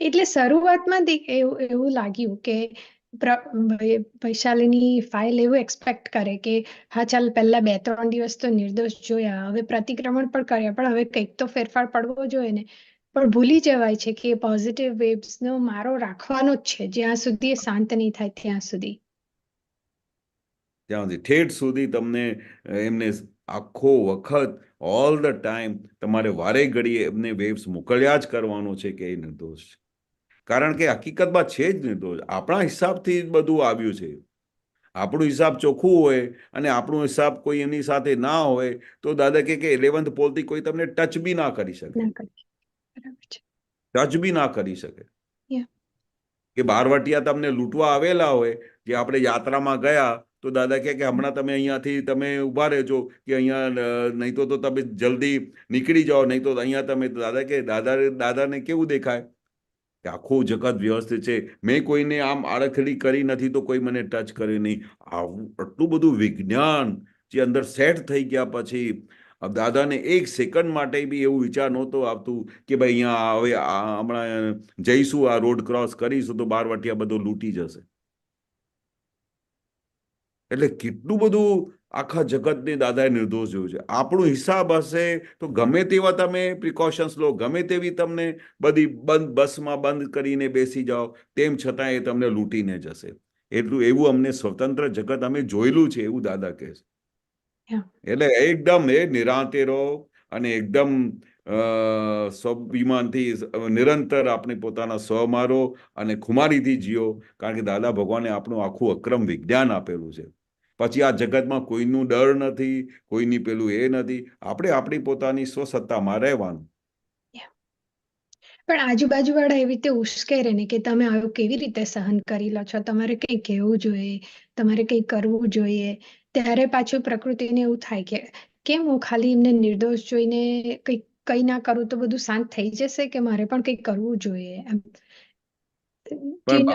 એટલે શરૂઆતમાં એવું લાગ્યું કે વૈશાલીની ફાઇલ એવું એક્સપેક્ટ કરે કે હા ચાલ પહેલા 2-3 દિવસ તો નિર્દોષ જોયા, હવે પ્રતિક્રમણ પણ કર્યા, પણ હવે કંઈક તો ફેરફાર પડવો જોઈએ ને. પણ ભૂલી જવાય છે કે પોઝિટિવ વેવ્સનો મારો રાખવાનો જ છે જ્યાં સુધી શાંત નહીં થાય ત્યાં સુધી. ત્યાં સુધી ઠેઠ સુધી તમને એમને આખો વખત ઓલ ધ ટાઈમ તમારે વારે ઘડીએ એમને વેવ્સ મોકલ્યા જ કરવાનો છે કે એ નિર્દોષ છે. કારણ કે હકીકતમાં છે જ નિર્દોષ. આપણા હિસાબથી જ બધું આવ્યું છે. આપણું હિસાબ ચોખ્ખું હોય અને આપણું હિસાબ કોઈ એની સાથે ના હોય તો દાદા કે 11th પોલથી કોઈ તમને ટચ બી ના કરી શકે, ટચ બી ના કરી શકે. કે બારવટિયા તમને લૂંટવા આવેલા હોય, જે આપણે યાત્રામાં ગયા તો દાદા કે હમણાં તમે અહીંયાથી તમે ઊભા રહેજો કે અહીંયા નહીં તો તમે જલ્દી નીકળી જાઓ, નહીં તો અહીંયા તમે દાદા કે દાદાને કેવું દેખાય કે આખું જગત વ્યવસ્થિત છે, મેં કોઈને આમ આડખડી કરી નથી તો કોઈ મને ટચ કરે નહીં. આટલું બધું વિજ્ઞાન જે અંદર સેટ થઈ ગયા પછી દાદાને એક સેકન્ડ માટે બી એવું વિચાર નહોતો આવતું કે ભાઈ અહીંયા હવે હમણાં જઈશું, આ રોડ ક્રોસ કરીશું તો બારવટિયા બધું લૂંટી જશે. એટલે કેટલું બધું આખા જગતને દાદાએ નિર્દોષ જોયું છે. આપણું હિસાબ હશે તો ગમે તેવા તમે પ્રિકોશન્સ લો, ગમે તેવી તમને બધી બસમાં બંધ કરીને બેસી જાઓ, તેમ છતાં એ તમને લૂંટીને જશે. એવું અમને સ્વતંત્ર જગત અમે જોયેલું છે એવું દાદા કહે છે. એટલે એકદમ નિરાંતે રહો અને એકદમ સ્વાભિમાનથી નિરંતર આપણે પોતાના સ્વમાં રહો અને ખુમારીથી જીવો. કારણ કે દાદા ભગવાને આપણું આખું અક્રમ વિજ્ઞાન આપેલું છે પછી આ જગતમાં કોઈનું ડર નથી, કોઈની પેલું એ નથી. આપણે આપણી પોતાની સ્વસત્તામાં રહેવાનું. પણ આજુબાજુવાળા એવી રીતે ઉશ્કેરે ને કે તમે આવું કેવી રીતે સહન કરી લો છો, તમારે કંઈ કહેવું જોઈએ, તમારે કંઈ કરવું જોઈએ. ત્યારે પાછું પ્રકૃતિને એવું થાય કે કેમ હું ખાલી એમને નિર્દોષ જોઈને કંઈ ના કરું તો બધું શાંત થઈ જશે, કે મારે પણ કંઈક કરવું જોઈએ એમ. પણ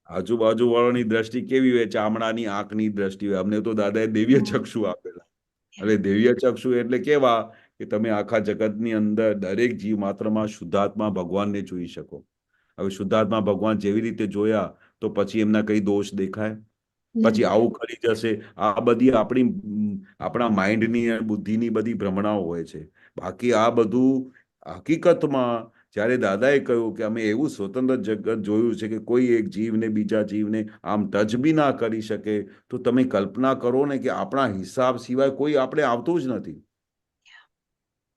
આજુબાજુ વાળાની દ્રષ્ટિ કેવી હોય? ચામડાની આંખની દ્રષ્ટિ હોય. અમને તો દાદાએ દિવ્ય ચક્ષુ આપેલા. એટલે દિવ્ય ચક્ષુ એટલે કેવા કે તમે આખા જગતની અંદર દરેક જીવ માત્રમાં શુદ્ધાત્મા ભગવાનને જોઈ શકો. હવે શુદ્ધાત્મા ભગવાન જેવી રીતે જોયા તો પછી એમના કઈ દોષ દેખાય? પછી આવું કરી જશે. આ બધી આપણા માઇન્ડની અને બુદ્ધિની બધી ભ્રમણાઓ હોય છે. બાકી આ બધું હકીકતમાં જ્યારે દાદાએ કહ્યું કે અમે એવું સ્વતંત્ર જગત જોયું છે કે કોઈ એક જીવને બીજા જીવને આમ ટચ બી ના કરી શકે, તો તમે કલ્પના કરો ને કે આપણા હિસાબ સિવાય કોઈ આપણે આવતું જ નથી.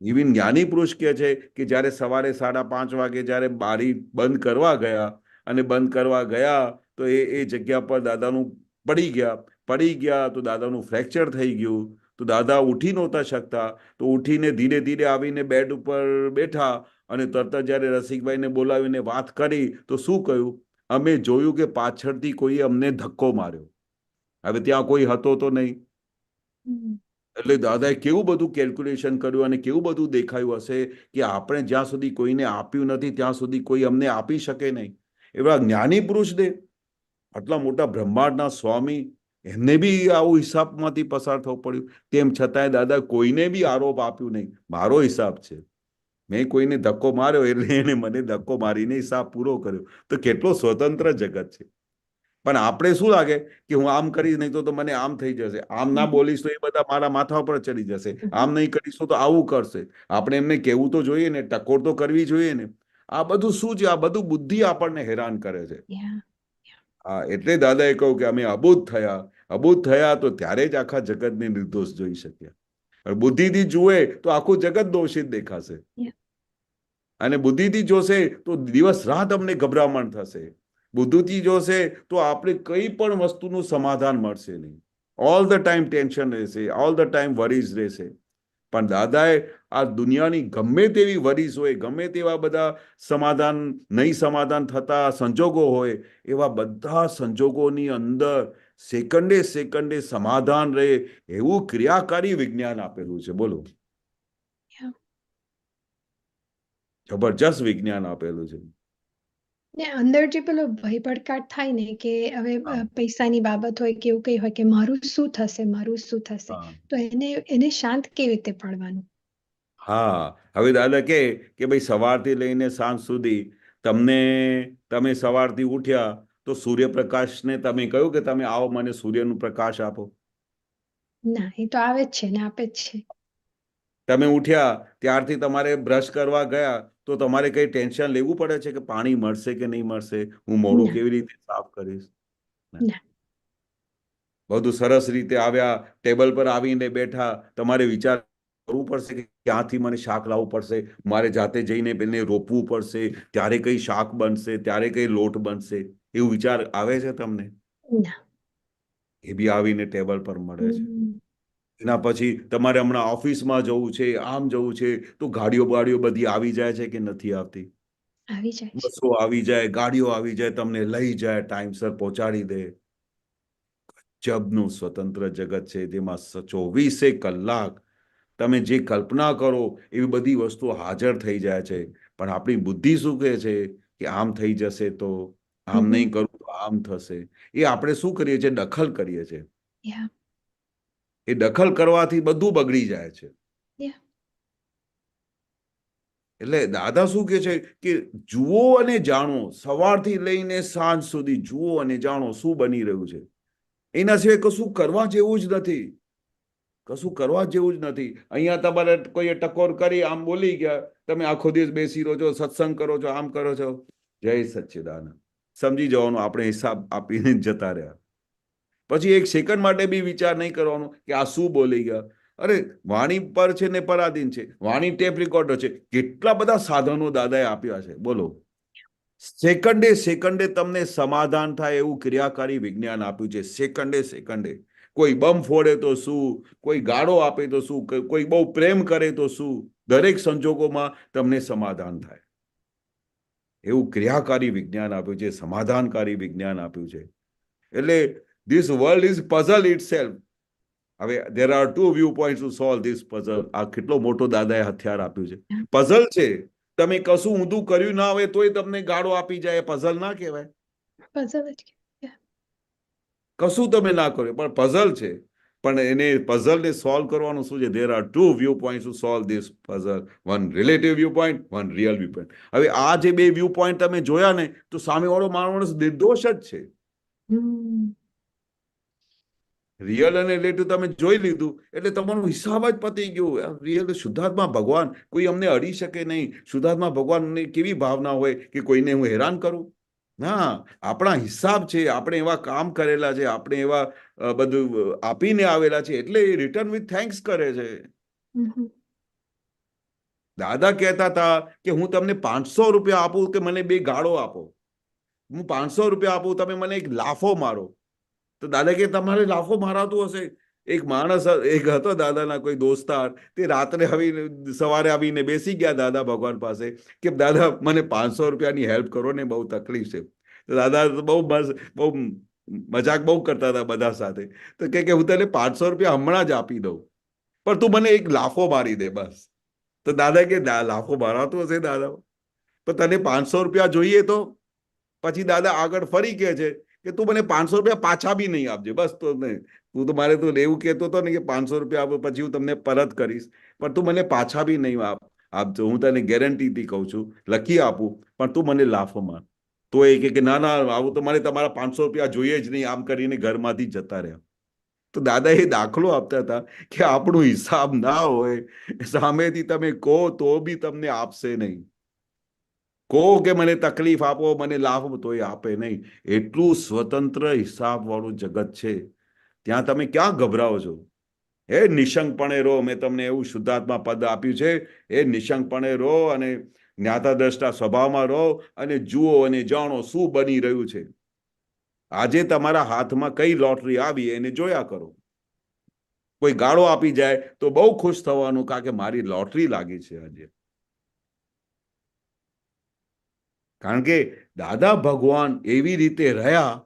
ઇવન જ્ઞાની પુરુષ કહે છે કે જ્યારે સવારે 5:30 વાગે જ્યારે બારી બંધ કરવા ગયા અને બંધ કરવા ગયા તો એ જગ્યા પર દાદાનું પડી ગયા તો દાદાનું ફ્રેક્ચર થઈ ગયું. તો દાદા ઉઠી નહોતા શકતા. તો ઉઠીને ધીરે ધીરે આવીને બેડ ઉપર બેઠા અને તરત જ્યારે રસિકભાઈને બોલાવીને વાત કરી તો શું કહ્યું? અમે જોયું કે પાછળથી કોઈએ અમને ધક્કો માર્યો. હવે ત્યાં કોઈ હતો તો નહીં. એટલે દાદાએ કેવું બધું કેલ્ક્યુલેશન કર્યું અને કેવું બધું દેખાયું હશે કે આપણે જ્યાં સુધી કોઈને આપ્યું નથી ત્યાં સુધી કોઈ અમને આપી શકે નહીં. એવા જ્ઞાની પુરુષને, આટલા મોટા બ્રહ્માંડના સ્વામી, એમને બી આવું હિસાબમાંથી પસાર થવું પડ્યું. તેમ છતાંય દાદા કોઈને બી આરોપ આપ્યું નહીં. મારો હિસાબ છે, મેં કોઈને ધક્કો માર્યો એટલે એને મને ધક્કો મારીને હિસાબ પૂરો કર્યો. તો કેટલો સ્વતંત્ર જગત છે. પણ આપણે શું લાગે કે હું આમ કરીશ નહીં તો મને આમ થઈ જશે, આમ ના બોલીશ તો એ બધા મારા માથા પર ચડી જશે, આમ નહીં કરીશ તો આવું કરશે. આપણે એમને કહેવું તો જોઈએ ને, ટકોર તો કરવી જોઈએ ને. આ બધું શું છે? આ બધું બુદ્ધિ આપણને હેરાન કરે છે. હા, એટલે દાદાએ કહ્યું કે અમે અબૂધ થયા તો ત્યારે જ આખા જગતને નિર્દોષ જોઈ શક્યા. બુદ્ધિથી જુએ તો આખું જગત દોષિત દેખાશે અને બુદ્ધિથી જોશે તો દિવસ રાત અમને ગભરામણ થશે. બુદ્ધિથી જોશે તો આપણે કઈ પણ વસ્તુનું સમાધાન મળશે નહીં. ઓલ ધ ટાઈમ ટેન્શન રહેશે, ઓલ ધ ટાઈમ વરીઝ રહેશે. પણ દાદાએ આ દુનિયાની ગમે તેવી વરીઝ હોય, ગમે તેવા બધા નહીં સમાધાન થતા સંજોગો હોય, એવા બધા સંજોગોની અંદર સેકન્ડે સમાધાન રહે એવું ક્રિયાકારી વિજ્ઞાન આપેલું છે. બોલો, જબરજસ્ત વિજ્ઞાન આપેલું છે. ને અંદર જે પેલો ભય પડકાટ થાય ને કે હવે પૈસાની બાબત હોય કે એવું કઈ હોય કે મારું શું થશે, તો એને શાંત કેવી રીતે પાડવાનું? હા, હવે દાદા કે ભાઈ સવારથી લઈને સાંજ સુધી તમે સવારથી ઉઠ્યા તો સૂર્યપ્રકાશને તમે કહ્યું કે તમે આવો મને સૂર્યનું પ્રકાશ આપો? ના, એ તો આવે જ છે ને આપે જ છે. તમે ઉઠ્યા ત્યારથી તમારે બ્રશ કરવા ગયા તો તમારે કઈ ટેન્શન લેવું પડે છે કે પાણી મળશે કે નહીં મળશે, હું મોઢું કેવી રીતે સાફ કરીશ? બધું સરસ રીતે આવ્યા, ટેબલ પર આવીને બેઠા, તમારે વિચાર કરવું પડશે કે ક્યાંથી મને શાક લાવવું પડશે, મારે જાતે જઈને એને રોપવું પડશે, ત્યારે કઈ શાક બનશે, ત્યારે કઈ લોટ બનશે, એવું વિચાર આવે છે તમને? એ બી આવીને ટેબલ પર મળે છે. એના પછી તમારે હમણાં ઓફિસમાં જવું છે, આમ જવું છે, તો ગાડીઓ બધી આવી જાય છે કે નથી આવતી? બસો આવી જાય, ગાડીઓ આવી જાય, તમને લઈ જાય, ટાઈમસર પહોંચાડી દે. ગજબનું સ્વતંત્ર જગત છે જેમાં 24 કલાક તમે જે કલ્પના કરો એવી બધી વસ્તુઓ હાજર થઈ જાય છે. પણ આપણી બુદ્ધિ શું કહે છે કે આમ થઈ જશે તો, આમ નહીં કરું તો આમ થશે. એ આપણે શું કરીએ છીએ? દખલ કરીએ છીએ. એ દખલ કરવાથી બધું બગડી જાય છે. એટલે દાદા શું કહે છે કે જુઓ અને જાણો, સવારથી લઈને સાંજ સુધી જુઓ અને જાણો શું બની રહ્યું છે. એના સિવાય કશું કરવા જેવું જ નથી. કશું કરવા જેવું જ નથી. અહીંયા તમારે કોઈએ ટકોર કરી, આમ બોલી ગયા, તમે આખો દિવસ બેસી રહો છો, સત્સંગ કરો છો, આમ કરો છો. જય સચ્ચિદાનંદ. સમજી જવાનું આપણે હિસાબ આપીને જતા રહ્યા. પછી એક સેકન્ડ માટે બી વિચાર નહીં કરવાનો કે આ શું બોલી ગયા. અરે વાણી પર છે ને પરાધીન છે, વાણી ટેપ રેકોર્ડર છે. કેટલા બધા સાધનો દાદાએ આપ્યા છે. બોલો, સેકન્ડે સેકન્ડે તમને સમાધાન થાય એવું ક્રિયાકારી વિજ્ઞાન આપ્યું છે. સેકન્ડે સેકન્ડે કોઈ બમ ફોડે તો શું, કોઈ ગાળો આપે તો શું, કોઈ બહુ પ્રેમ કરે તો શું, દરેક સંજોગોમાં તમને સમાધાન થાય એવું ક્રિયાકારી વિજ્ઞાન આપ્યું છે, સમાધાનકારી વિજ્ઞાન આપ્યું છે. એટલે this world is puzzle itself. હવે there are two viewpoints to solve this puzzle. આ કેટલો મોટો દાદાએ હથિયાર આપ્યું છે. પઝલ છે, તમે કશું ઊંધું કર્યું ના હોય તોય તમને ગાળો આપી જાય, પઝલ ના કહેવાય. puzzle જ કે. કશું તમે ના કર્યું પણ પઝલ છે. પણ એને પઝલને સોલ્વ કરવાનું શું છે? there are two viewpoints to solve this puzzle. one relative viewpoint, one real viewpoint. હવે આ જે બે વ્યૂ પોઈન્ટ તમે જોયા ને તો સામેવાળો માણસ નિર્દોષ જ છે. રિયલ અને રિલેટિવ તમે જોઈ લીધું એટલે તમારો હિસાબ જ પતી ગયો. રિયલ શુદ્ધાત્મા ભગવાન કોઈ અમને અડી શકે નહીં. શુદ્ધાત્મા ભગવાનની કેવી ભાવના હોય કે કોઈને હું હેરાન કરું? ના, આપણા હિસાબ છે, આપણે એવા કામ કરેલા છે, આપણે એવા બધું આપીને આવેલા છે એટલે એ રિટર્ન વિથ થેન્ક્સ કરે છે. દાદા કહેતા હતા કે હું તમને 500 રૂપિયા આપું કે મને 2 ગાળો આપો. હું 500 રૂપિયા આપું, તમે મને એક લાફો મારો. તો દાદા કે તમારે લાફો મારાતું હશે. એક માણસ એક હતો દાદાના કોઈ દોસ્તાર, તે રાત્રે આવી સવારે આવીને બેસી ગયા દાદા ભગવાન પાસે કે દાદા મને 500 રૂપિયાની હેલ્પ કરો ને, બહુ તકલીફ છે. તો દાદા બહુ મજાક બહુ કરતા હતા બધા સાથે. તો કે હું તને 500 રૂપિયા હમણાં જ આપી દઉં પણ તું મને એક લાફો મારી દે બસ. તો દાદા કે લાફો મારાતું હશે દાદા, પણ તને 500 રૂપિયા જોઈએ તો? પછી દાદા આગળ ફરી કહે છે કે તું મને 500 રૂપિયા પાછા બી નહીં આપજે બસ. તો તું તો મારે તું એવું કહેતો હતો ને કે 500 રૂપિયા આપો પછી હું તમને પરત કરીશ, પણ તું મને પાછા બી નહીં આપજો. હું તને ગેરંટીથી કહું છું, લખી આપું, પણ તું મને લાફો માર. તો એ કે ના ના, આવું તો મને તમારા 500 રૂપિયા જોઈએ જ નહીં, આમ કરીને ઘરમાંથી જતા રહ્યા. તો દાદા એ દાખલો આપતા હતા કે આપણું હિસાબ ના હોય, સામેથી તમે કહો તો બી તમને આપશે નહીં. કહો કે મને તકલીફ આપો, મને લાભ, તોય આપે નહીં. એટલું સ્વતંત્ર હિસાબ વાળું જગત છે. ત્યાં તમે ક્યાં ગભરાઓ છો? એ નિશંકપણે રહો. મેં તમને એવું શુદ્ધાત્મા પદ આપ્યું છે, એ નિશંકપણે રહો અને જ્ઞાતા દ્રષ્ટા સ્વભાવમાં રહો અને જુઓ અને જાણો શું બની રહ્યું છે. આજે તમારા હાથમાં કઈ લોટરી આવી એને જોયા કરો. કોઈ ગાળો આપી જાય તો બહુ ખુશ થવાનું, કારણ કે મારી લોટરી લાગી છે આજે. કારણ કે દાદા ભગવાન એવી રીતે રહ્યા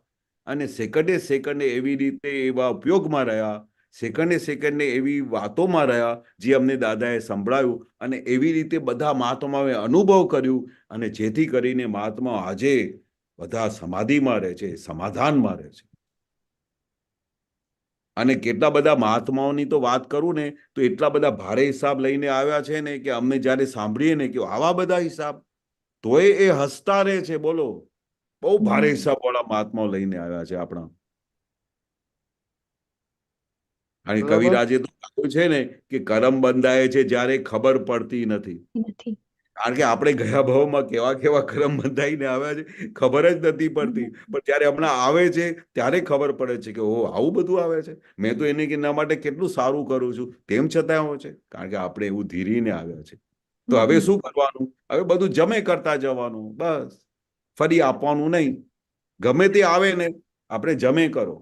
અને સેકન્ડે સેકન્ડે એવી રીતે એવા ઉપયોગમાં રહ્યા, સેકન્ડે સેકન્ડે એવી વાતોમાં રહ્યા જે અમને દાદાએ સંભળાયું, અને એવી રીતે બધા મહાત્માઓએ અનુભવ કર્યું, અને જેથી કરીને મહાત્માઓ આજે બધા સમાધિમાં રહે છે, સમાધાનમાં રહે છે. અને કેટલા બધા મહાત્માઓની તો વાત કરું ને તો એટલા બધા ભારે હિસાબ લઈને આવ્યા છે ને કે અમને જ્યારે સાંભળીએ ને કે આવા બધા હિસાબ, તોય એ હસતા રહે છે. બોલો, બહુ ભારે હિસાબ વાળા મહાત્માઓ લઈને આવ્યા છે આપણા. અને કવિરાજે તો કહ્યું છે ને કે કરમ બંધાય છે જ્યારે ખબર પડતી નથી. કારણ કે આપણે ગયા ભાવમાં કેવા કેવા કરમ બંધાઈને આવ્યા છે, ખબર જ નથી પડતી. પણ જ્યારે હમણાં આવે છે ત્યારે ખબર પડે છે કે ઓ આવું બધું આવે છે. મેં તો એના માટે કેટલું સારું કરું છું, તેમ છતાં હોય છે. કારણ કે આપણે એવું ધીરીને આવ્યા છે. તો હવે શું કરવાનું? હવે બધું જમે કરતા જવાનું, બસ. ફરી આપવાનું નહીં. ગમે તે આવે ને આપણે જમે કરો.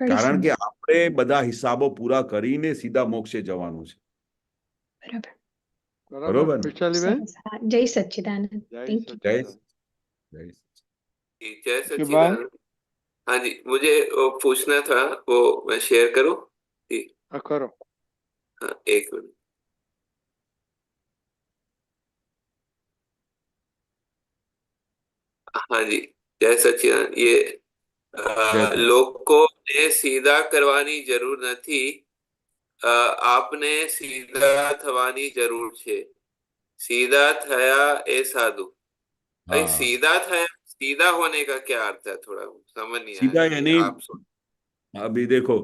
કારણ કે આપણે બધા હિસાબો પૂરા કરીને સીધા મોક્ષે જવાનું છે. बरोबर जय सच्चिदानंद. Thank you. जय सच्चिदानंद. हाँ जी, मुझे वो पूछना था, वो मैं शेयर करूं जी? करो. हाँ, एक मिनट. हाँ जी, जय सच्चिदानंद. ये લોકોને સીધા કરવાની જરૂર નથી, આપને સીધા થવાની જરૂર છે. सीधा थया ए साधु. भाई सीधा थया, सीधा होने का क्या अर्थ है? थोड़ा समझ नहीं सीधा आया. यानी अभी देखो,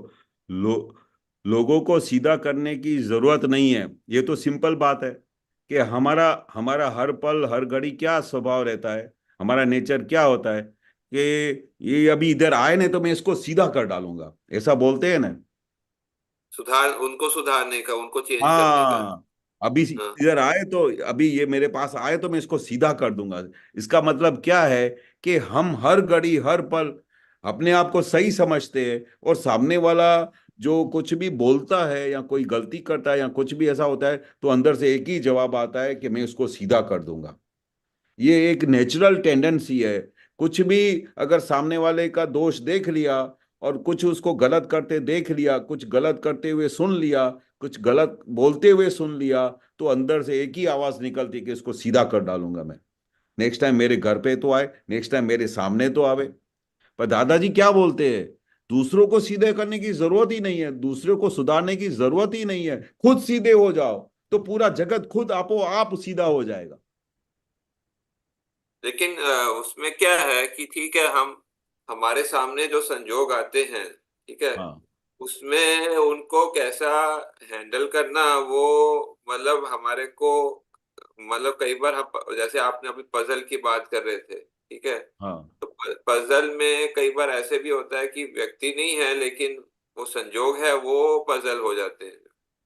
लोगों को सीधा करने की जरूरत नहीं है. ये तो सिंपल बात है कि हमारा हर पल हर घड़ी क्या स्वभाव रहता है, हमारा नेचर क्या होता है कि ये अभी इधर आए ना तो मैं इसको सीधा कर डालूंगा, ऐसा बोलते हैं ना. उनको सुधारने का, उनको चेंज करने का. अभी हाँ इधर आए तो अभी ये मेरे पास आए तो मैं इसको सीधा कर दूंगा। इसका मतलब क्या है कि हम हर घड़ी हर पल अपने आप को सही समझते हैं, और सामने वाला जो कुछ भी बोलता है या कोई गलती करता है या कुछ भी ऐसा होता है, तो अंदर से एक ही जवाब आता है कि मैं उसको सीधा कर दूंगा। ये एक नेचुरल टेंडेंसी है। कुछ भी अगर सामने वाले का दोष देख लिया और कुछ उसको गलत करते देख लिया, कुछ गलत करते हुए सुन लिया, कुछ गलत बोलते हुए सुन लिया, तो अंदर से एक ही आवाज निकलती कि इसको सीधा कर डालूंगा मैं। नेक्स्ट टाइम मेरे घर पे तो आए, नेक्स्ट टाइम मेरे सामने तो आवे। पर दादाजी क्या बोलते हैं, दूसरों को सीधे करने की जरूरत ही नहीं है, दूसरों को सुधारने की जरूरत ही नहीं है, खुद सीधे हो जाओ तो पूरा जगत खुद आपो आप सीधा हो जाएगा। लेकिन उसमें क्या है कि ठीक है, हम हमारे सामने जो संजोग आते हैं, ठीक है, हाँ उसमें उनको कैसा हैंडल करना, वो मतलब हमारे को, मतलब कई बार हम, जैसे आपने अभी पजल की बात कर रहे थे, ठीक है, हाँ तो पजल में कई बार ऐसे भी होता है कि व्यक्ति नहीं है लेकिन वो संजोग है, वो पजल हो जाते हैं।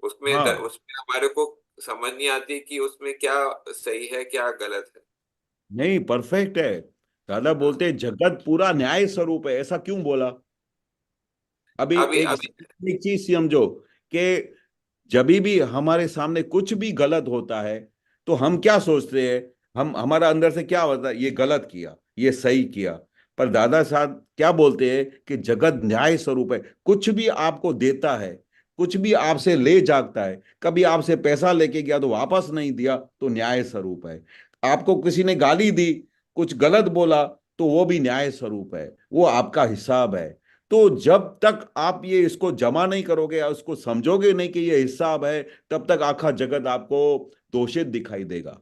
उसमें हाँ। उसमें हमारे को समझ नहीं आती कि उसमें क्या सही है क्या गलत है। नहीं, परफेक्ट है। दादा हाँ। बोलते हैं जगत पूरा न्याय स्वरूप है, ऐसा क्यों बोला? अभी अभी एक अभी एक चीज समझो कि जब भी हमारे सामने कुछ भी गलत होता है, तो हम क्या सोचते हैं, हम हमारा अंदर से क्या होता है, ये गलत किया ये सही किया। पर दादा साहब क्या बोलते हैं कि जगत न्याय स्वरूप है। कुछ भी आपको देता है, कुछ भी आपसे ले जाता है, कभी आपसे पैसा लेके गया तो वापस नहीं दिया, तो न्याय स्वरूप है। आपको किसी ने गाली दी, कुछ गलत बोला, तो वो भी न्याय स्वरूप है, वो आपका हिसाब है। तो जब तक आप ये इसको जमा नहीं करोगे या उसको समझोगे नहीं कि ये हिसाब है, तब तक आखा जगत आपको दोषित दिखाई देगा।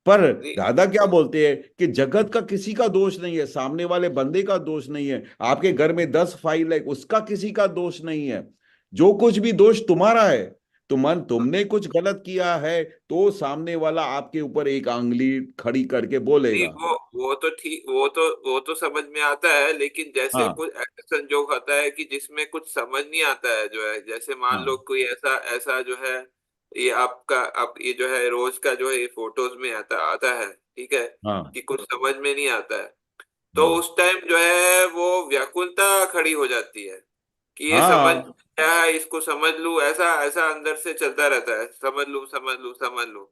पर नहीं, दादा क्या बोलते हैं कि जगत का किसी का दोष नहीं है, सामने वाले बंदे का दोष नहीं है, आपके घर में 10 फाइल है उसका किसी का दोष नहीं है। जो कुछ भी दोष तुम्हारा है, तुमने कुछ गलत किया है, तो सामने वाला आपके ऊपर एक आंगली खड़ी करके नहीं, बोलेगा। वो तो ठीक, वो तो समझ में आता है, लेकिन जैसे हाँ कुछ ऐसा संजोग होता है कि जिसमें कुछ समझ नहीं आता है, जो है जैसे मान लो हाँ कोई ऐसा ऐसा जो है, ये आपका आप ये जो है रोज का जो है ये फोटोज में आता आता है, ठीक है, हाँ कि कुछ समझ में नहीं आता है, तो हाँ उस टाइम जो है वो व्याकुलता खड़ी हो जाती है कि ये समझ हाँ क्या है, इसको समझ लूं, ऐसा ऐसा अंदर से चलता रहता है, समझ लूं समझ लूं समझ लूं।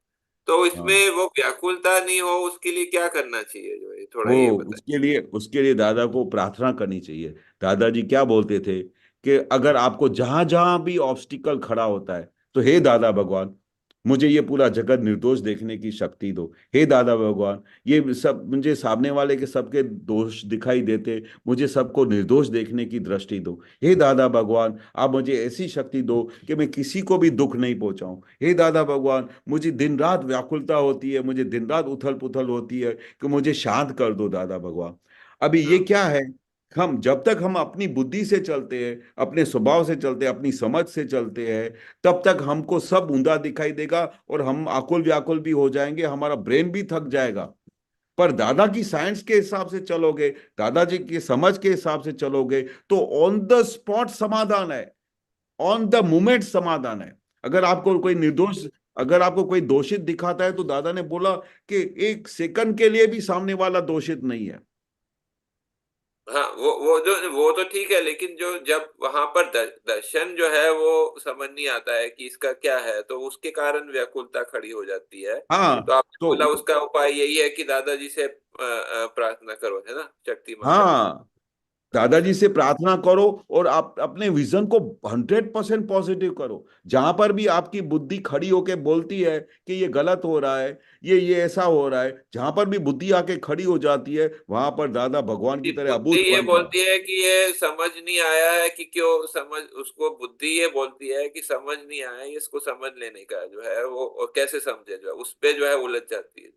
तो हाँ। इसमें वो व्याकुलता नहीं हो, उसके लिए क्या करना चाहिए, जो है थोड़ा वो ये बताए। उसके लिए दादा को प्रार्थना करनी चाहिए। दादाजी क्या बोलते थे कि अगर आपको जहां जहां भी ऑब्स्टिकल खड़ा होता है, तो हे दादा भगवान, मुझे ये पूरा जगत निर्दोष देखने की शक्ति दो। हे दादा भगवान, ये सब मुझे सामने वाले के सबके दोष दिखाई देते, मुझे सबको निर्दोष देखने की दृष्टि दो। हे दादा भगवान, आप मुझे ऐसी शक्ति दो कि मैं किसी को भी दुख नहीं पहुंचाऊं। हे दादा भगवान, मुझे दिन रात व्याकुलता होती है, मुझे दिन रात उथल पुथल होती है, कि मुझे शांत कर दो दादा भगवान। अभी ये हाँ क्या है, हम जब तक हम अपनी बुद्धि से चलते हैं, अपने स्वभाव से चलते हैं, अपनी समझ से चलते हैं, तब तक हमको सब ऊंधा दिखाई देगा और हम आकुल व्याकुल भी हो जाएंगे, हमारा ब्रेन भी थक जाएगा। पर दादा की साइंस के हिसाब से चलोगे, दादाजी की समझ के हिसाब से चलोगे, तो ऑन द स्पॉट समाधान है, ऑन द मोमेंट समाधान है। अगर आपको कोई निर्दोष, अगर आपको कोई दोषित दिखाता है, तो दादा ने बोला कि एक सेकंड के लिए भी सामने वाला दोषित नहीं है। हाँ, वो तो ठीक है, लेकिन जो जब वहां पर दर्शन जो है वो समझ नहीं आता है कि इसका क्या है, तो उसके कारण व्याकुलता खड़ी हो जाती है। तो हाँ आपने तो बोला उसका उपाय यही है कि दादाजी से प्रार्थना करो, है ना, शक्ति मांगो। हाँ, दादाजी अच्छा। से प्रार्थना करो, और आप अपने विजन को 100% पॉजिटिव करो। जहां पर भी आपकी बुद्धि खड़ी होके बोलती है कि ये गलत हो रहा है, ये ऐसा हो रहा है, जहां पर भी बुद्धि आके खड़ी हो जाती है, वहां पर दादा भगवान की तरह बुद्धि अबूझ ये बन जाओ। बोलती है कि ये समझ नहीं आया है, कि क्यों समझ, उसको बुद्धि ये बोलती है कि समझ नहीं आया है, इसको समझ लेने का जो है वो, और कैसे समझे, जो है उस पे जो है उलझ जाती है।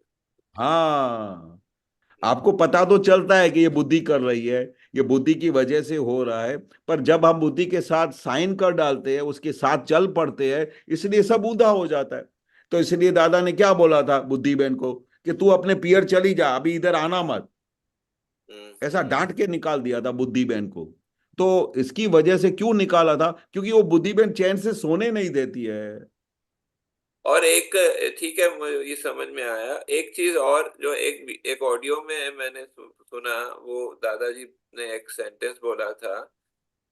हाँ, आपको पता तो चलता है कि ये बुद्धि कर रही है, ये बुद्धि की वजह से हो रहा है, पर जब हम बुद्धि के साथ साइन कर डालते हैं, उसके साथ चल पड़ते हैं, इसलिए सब ऊंधा हो जाता है। तो इसलिए दादा ने क्या बोला था बुद्धि बहन को, कि तू अपने पियर चली जा, अभी इधर आना मत। ऐसा डांट के निकाल दिया था बुद्धि बहन को। तो इसकी वजह से क्यों निकाला था, क्योंकि वो बुद्धि बहन चैन से सोने नहीं देती है। और एक ठीक है, मुझे ये समझ में आया। एक चीज और जो एक ऑडियो में मैंने सुना, वो दादाजी ने एक सेंटेंस बोला था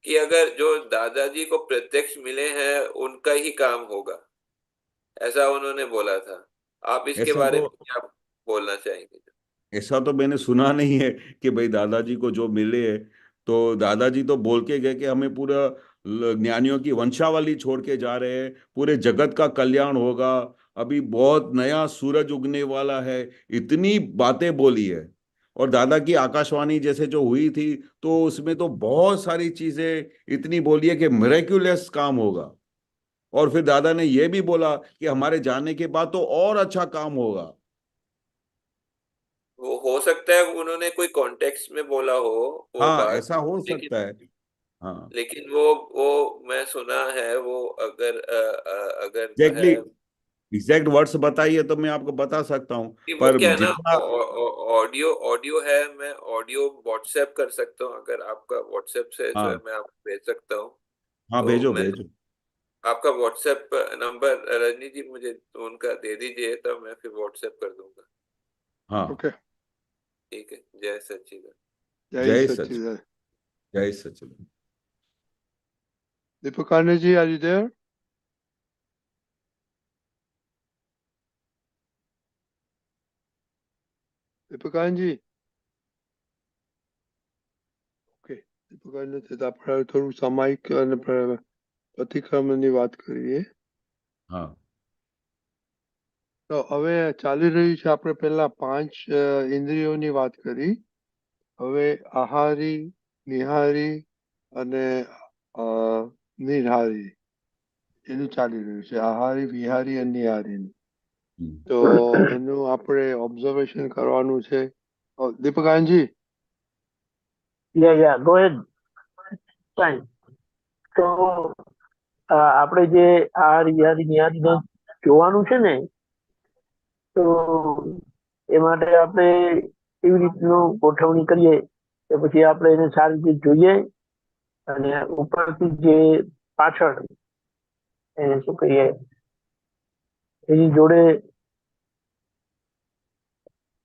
कि अगर जो दादाजी को प्रत्यक्ष मिले हैं उनका ही काम होगा, ऐसा उन्होंने बोला था। आप इसके ऐसा बारे तो में क्या बोलना चाहेंगे? ऐसा तो मैंने सुना नहीं है कि भाई दादाजी को जो मिले है, तो दादाजी तो बोल के गए कि हमें पूरा ज्ञानियों की वंशावली छोड़ के जा रहे हैं, पूरे जगत का कल्याण होगा, अभी बहुत नया सूरज उगने वाला है, इतनी बातें बोली है। और दादा की आकाशवाणी जैसे जो हुई थी, तो उसमें तो बहुत सारी चीजें इतनी बोली है कि मिरेक्युलस काम होगा। और फिर दादा ने यह भी बोला कि हमारे जाने के बाद तो और अच्छा काम होगा। वो हो सकता है उन्होंने कोई कॉन्टेक्स्ट में बोला हो वो हाँ, बात, ऐसा हो लेकिन सकता है। हाँ, लेकिन वो मैं सुना है। वो अगर जो है, एग्जैक्टली एग्जैक्ट वर्ड्स बताइए तो मैं आपको बता सकता हूँ, कि वो पर क्या है ना, जितना। ऑडियो ऑडियो है, मैं ऑडियो व्हाट्सएप कर सकता हूँ। अगर आपका व्हाट्सएप से जो है हाँ, मैं आपको भेज सकता हूँ। हाँ, तो भेजो मैं भेजो। आपका व्हाट्सएप नंबर रजनी जी मुझे उनका दे दीजिए, तो मैं फिर व्हाट्सएप कर दूंगा। हाँ, ओके, ठीक है। जय सच्चिदानंद। जय जय सच, सच्चिदानंद। जय Sachidanand. Deepakarna ji, are you there? Deepakarna ji. Okay, દીપકાને તો આપણે થોડું સામાયિક અને પ્રતિક્રમણની વાત કરીએ. हाँ, તો હવે ચાલી રહ્યું છે, આપણે પહેલા 5 ઇન્દ્રિયોની વાત કરી. હવે આહારી, નિહારી અને નિર્હારી એનું ચાલી રહ્યું છે. આહારી, વિહારી અને નિહારી. તો એનું આપણે ઓબ્ઝર્વેશન કરવાનું છે. દીપકાનજી. Yeah, go ahead. Fine. તો આપણે જે આ રિયારી નિહારીને જોવાનું છે ને, તો એ માટે આપણે એવી રીતનું ગોઠવણી કરીએ કે પછી આપણે એને સારી રીતે જોઈએ, અને ઉપરથી જે પાછળ એને શું કહીએ, એની જોડે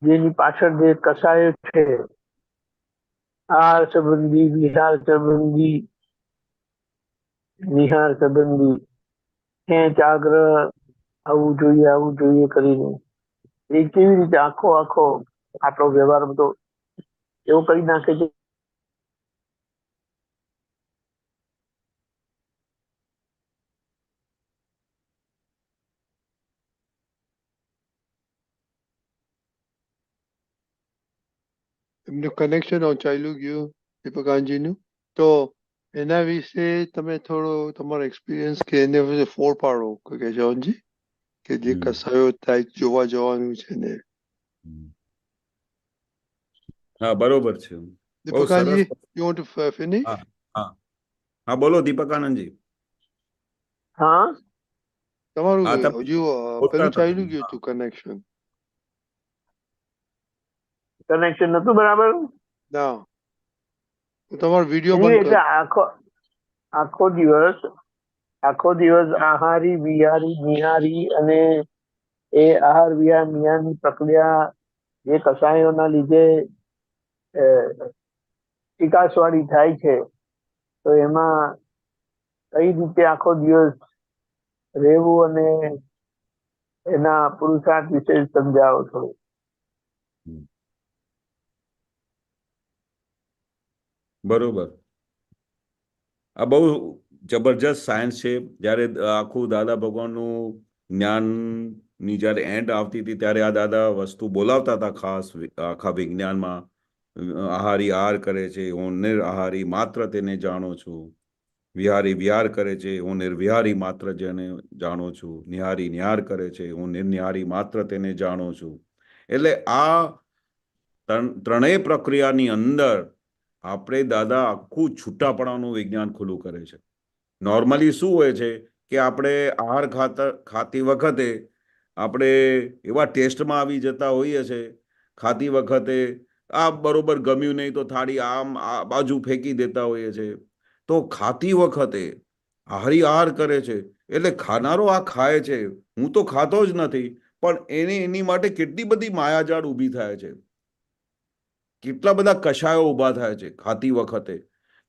જેની પાછળ જે કસાયો છે, આહાર સંબંધી, વિહાર સંબંધી, નિહાર સંબંધી, ખેંચ આગ્રહ, આવું જોઈએ કરીને એ કેવી રીતે આખો આપણો વ્યવહાર બધો એવો કરી નાખે છે. એમનું કનેક્શન ચાલ્યું ગયું દીપકાનજીનું. તો એના વિશે તમે થોડો તમારો એક્સપિરિયન્સ કે એને વિશે ફોર પાડો કે જવનજી, કે જે કસાયો થાય જોવા જવાનું છે ને. હા, બરોબર છે. બહુ સરસ. દીપકાનજી, you want to finish? હા, હા, હા, બોલો દીપકાનંદજી. હા, તમારું હા, તમે હજુ બોલતા પેલું હતા ચાલ્યું તમે. ગયું હતું કનેક્શન. કનેક્શન નતું બરાબર. ના, તમારો વિડીયો Anyway, બંધ એટલે કરો. આખો દિવસ આહારી, વિહારી, નિહારી અને એ આહાર વિહાર નિહારની પ્રક્રિયા જે કસાયોના લીધે વિકાસવાળી થાય છે, તો એમાં કઈ રીતે આખો દિવસ રહેવું અને એના પુરુષાર્થ વિશે સમજાવો થોડું. બરોબર. આ બહુ જબરજસ્ત સાયન્સ છે. જ્યારે આખું દાદા ભગવાનનું જ્ઞાનની જ્યારે એન્ડ આવતી હતી, ત્યારે આ દાદા વસ્તુ બોલાવતા હતા ખાસ આખા વિજ્ઞાનમાં. આહારી આહાર કરે છે, હું નિર્આહારી માત્ર તેને જાણું છું. વિહારી વિહાર કરે છે, હું નિર્વિહારી માત્ર જેને જાણું છું. નિહારી નિહાર કરે છે, હું નિર્નિહારી માત્ર તેને જાણું છું. એટલે આ ત્રણેય પ્રક્રિયાની અંદર આપણે દાદા આખું છૂટાપણાનું વિજ્ઞાન ખુલ્લું કરે છે. નોર્મલી શું હોય છે કે આપણે આહાર ખાતી વખતે આપણે એવા ટેસ્ટમાં આવી જતા હોઈએ છે, ખાતી વખતે આ બરોબર ગમ્યું નહીં તો થાળી આમ આ બાજુ ફેંકી દેતા હોઈએ છે. તો ખાતી વખતે આહારી આહાર કરે છે એટલે ખાનારો આ ખાય છે, હું તો ખાતો જ નથી, પણ એની માટે કેટલી બધી માયાજાળ ઊભી થાય છે, કેટલા બધા કષાયો ઊભા થાય છે ખાતી વખતે,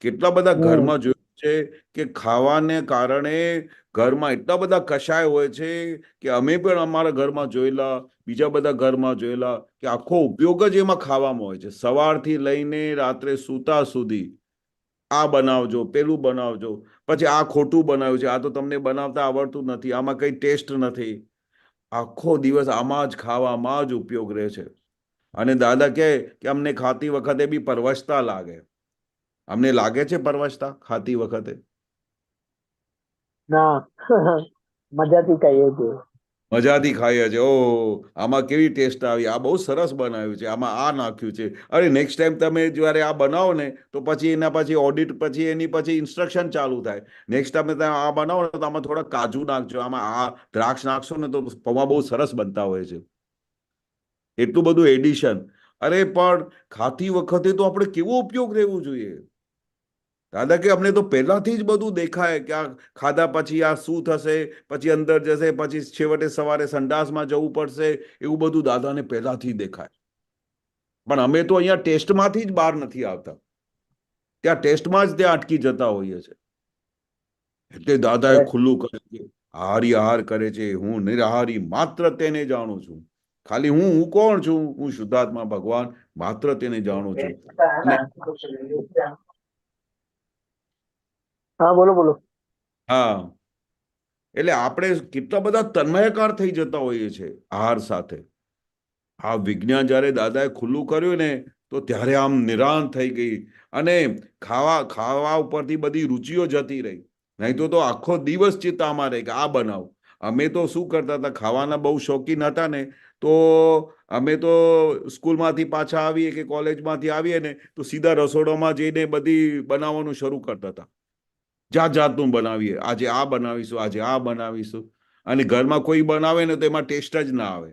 કેટલા બધા ઘરમાં જોયું છે કે ખાવાને કારણે ઘરમાં એટલા બધા કષાય હોય છે કે અમે પણ અમારા ઘરમાં જોયેલા, બીજા બધા ઘરમાં જોયેલા કે આખો ઉપયોગ જ એમાં ખાવામાં હોય છે, સવારથી લઈને રાત્રે સૂતા સુધી આ બનાવજો, પેલું બનાવજો, પછી આ ખોટું બનાવ્યું છે, આ તો તમને બનાવતા આવડતું નથી, આમાં કઈ ટેસ્ટ નથી, આખો દિવસ આમાં જ ખાવામાં જ ઉપયોગ રહે છે. અને દાદા કહે કે અમને ખાતી વખતે બી પરવશતા લાગે. અમને લાગે છે પરવશતા ખાતી વખતે? ના મજાથી કહીએ છીએ. મજાથી ખાઈએ છે. ઓ આમાં કેવી ટેસ્ટ આવી, આ બહુ સરસ બનાવ્યું છે, આમાં આ નાખ્યું છે. અરે નેક્સ્ટ ટાઈમ તમે જ્યારે આ બનાવો ને તો પછી એના પછી ઓડિટ, પછી એની પછી ઇન્સ્ટ્રક્શન ચાલુ થાય. નેક્સ્ટ ટાઈમ તમે આ બનાવો ને તો આમાં થોડા કાજુ નાખજો, આમાં આ દ્રાક્ષ નાખશો ને તો પૌવા બહુ સરસ બનતા હોય છે. એટલું બધું એડિશન. અરે પણ ખાતી વખતે તો આપણે કેવો ઉપયોગ રહેવું જોઈએ. દાદા કે અમને તો પહેલાથી જ બધું દેખાય કે આ ખાધા પછી આ શું થશે, પછી અંદર જશે, પછી છેવટે સવારે સંડાસમાં જવું પડશે, એવું બધું દાદાને પહેલાથી દેખાય. પણ અમે તો અહીંયા ટેસ્ટમાંથી જ બહાર નથી આવતા, ત્યાં ટેસ્ટમાં જ ત્યાં અટકી જતા હોઈએ છે. એટલે દાદાએ ખુલ્લું કર્યું કે આહારી આહાર કરે છે, હું નિરાહારી માત્ર તેને જાણું છું. ખાલી હું કોણ છું? હું શુદ્ધાત્મા ભગવાન માત્ર તેને જાણું છું. હા બોલો બોલો. હા, એટલે આપણે કેટલા બધા તન્મયકાર થઈ જતા હોઈએ છીએ આહાર સાથે. આ વિજ્ઞાન જ્યારે દાદાએ ખુલ્લું કર્યું ને તો ત્યારે આમ નિરાંત થઈ ગઈ, અને ખાવા ઉપરથી બધી રુચિઓ જતી રહી. નહીં તો આખો દિવસ ચિંતામાં રહે કે આ બનાવ. અમે તો શું કરતા હતા, ખાવાના બહુ શોખીન હતા ને, તો અમે તો સ્કૂલમાંથી પાછા આવીએ કે કોલેજમાંથી આવીએ ને તો સીધા રસોડામાં જઈને બધી બનાવવાનું શરૂ કરતા હતા. જાત જાતનું બનાવીએ, આજે આ બનાવીશું, આજે આ બનાવીશું, અને ઘરમાં કોઈ બનાવે ને તો એમાં ટેસ્ટ જ ના આવે.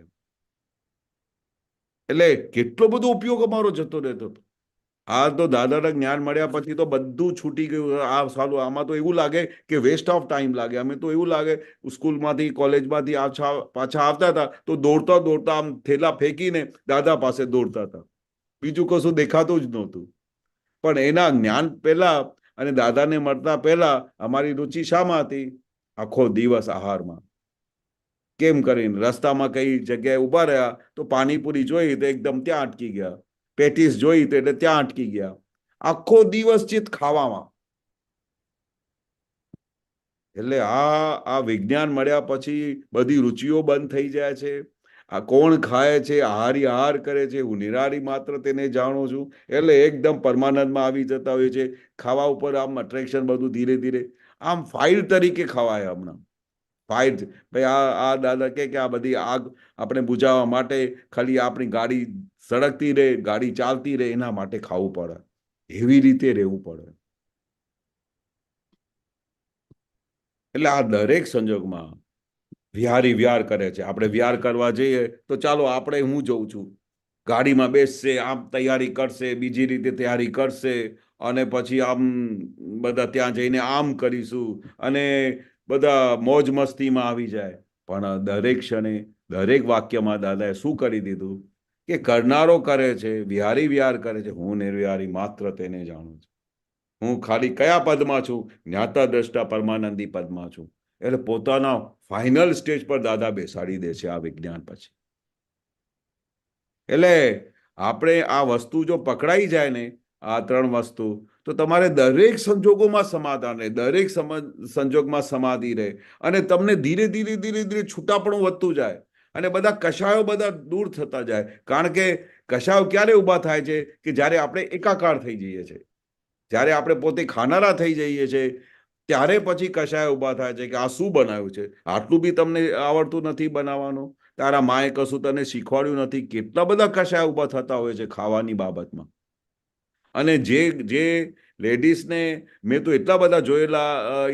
એટલે કેટલો બધો ઉપયોગ અમારો જતો રહેતો હતો. આ તો દાદાના જ્ઞાન મળ્યા પછી તો બધું છૂટી ગયું. આ સાલું આમાં તો એવું લાગે કે વેસ્ટ ઓફ ટાઈમ લાગે. અમે તો એવું લાગે સ્કૂલમાંથી કોલેજમાંથી પાછા આવતા હતા તો દોડતા દોડતા આમ થેલા ફેંકીને દાદા પાસે દોડતા હતા. બીજું કશું દેખાતું જ નહોતું. પણ એના જ્ઞાન પહેલા અને દાદાને મળતા પહેલા અમારી રુચિ શામાં હતી? આખો દિવસ આહારમાં. કેમ કરીને રસ્તામાં કઈ જગ્યાએ ઉભા રહ્યા તો પાણીપુરી જોઈ તો એકદમ ત્યાં અટકી ગયા, પેટીસ જોઈ તો એટલે ત્યાં અટકી ગયા. આખો દિવસ ચિત્ત ખાવામાં. એટલે આ વિજ્ઞાન મળ્યા પછી બધી રુચિઓ બંધ થઈ જાય છે. આ કોણ ખાય છે, આહારી આહાર કરે છે, હું નિરાહારી માત્ર તેને જાણું છું. એટલે એકદમ પરમાનંદમાં આવી જતા હોય છે. ખાવા ઉપર આમ અટ્રેક્શન બધું ધીરે ધીરે આમ ફાઇલ તરીકે ખવાય. હમણાં ફાઇલ ભાઈ આ દાદા કે આ બધી આગ આપણે બુજાવવા માટે ખાલી આપણી ગાડી સળગતી રહે, ગાડી ચાલતી રહે, એના માટે ખાવું પડે. એવી રીતે રહેવું પડે. એટલે આ દરેક સંજોગમાં વિહારી વ્યાર કરે છે. આપણે વ્યાર કરવા જઈએ તો ચાલો આપણે, હું જોઉં છું, ગાડીમાં બેસશે, આમ તૈયારી કરશે, બીજી રીતે તૈયારી કરશે, અને પછી આમ બધા ત્યાં જઈને આમ કરીશું, અને બધા મોજ મસ્તીમાં આવી જાય. પણ દરેક ક્ષણે દરેક વાક્યમાં દાદાએ શું કરી દીધું કે કરનારો કરે છે, વિહારી વ્યાર કરે છે, હું નિર્વિહારી માત્ર તેને જાણું છું. હું ખાલી કયા પદમાં છું? જ્ઞાતા દ્રષ્ટા પરમાનંદી પદમાં છું. એટલે પોતાના ફાઇનલ સ્ટેજ પર દાદા બેસાડી દે છે આ વિજ્ઞાન પછી. એટલે આપણે આ વસ્તુ જો પકડાઈ જાય ને, આ ત્રણ વસ્તુ, તો તમારે દરેક સંજોગોમાં સમાધાન રહે, દરેક સંજોગમાં સમાધિ રહે, અને તમને ધીરે ધીરે ધીરે ધીરે છૂટાપણું વધતું જાય, અને બધા કષાયો બધા દૂર થતા જાય. કારણ કે કષાયો ક્યારે ઊભા થાય છે? કે જ્યારે આપણે એકાકાર થઈ જઈએ છીએ, જ્યારે આપણે પોતે ખાનારા થઈ જઈએ છીએ, ત્યારે પછી કષાય ઊભા થાય છે કે આ શું બનાવ્યું છે, આટલું બી તમને આવડતું નથી બનાવવાનું, તારા માએ કશું તને શીખવાડ્યું નથી. કેટલા બધા કષાય ઊભા થતા હોય છે ખાવાની બાબતમાં. અને જે લેડીઝને મેં તો એટલા બધા જોયેલા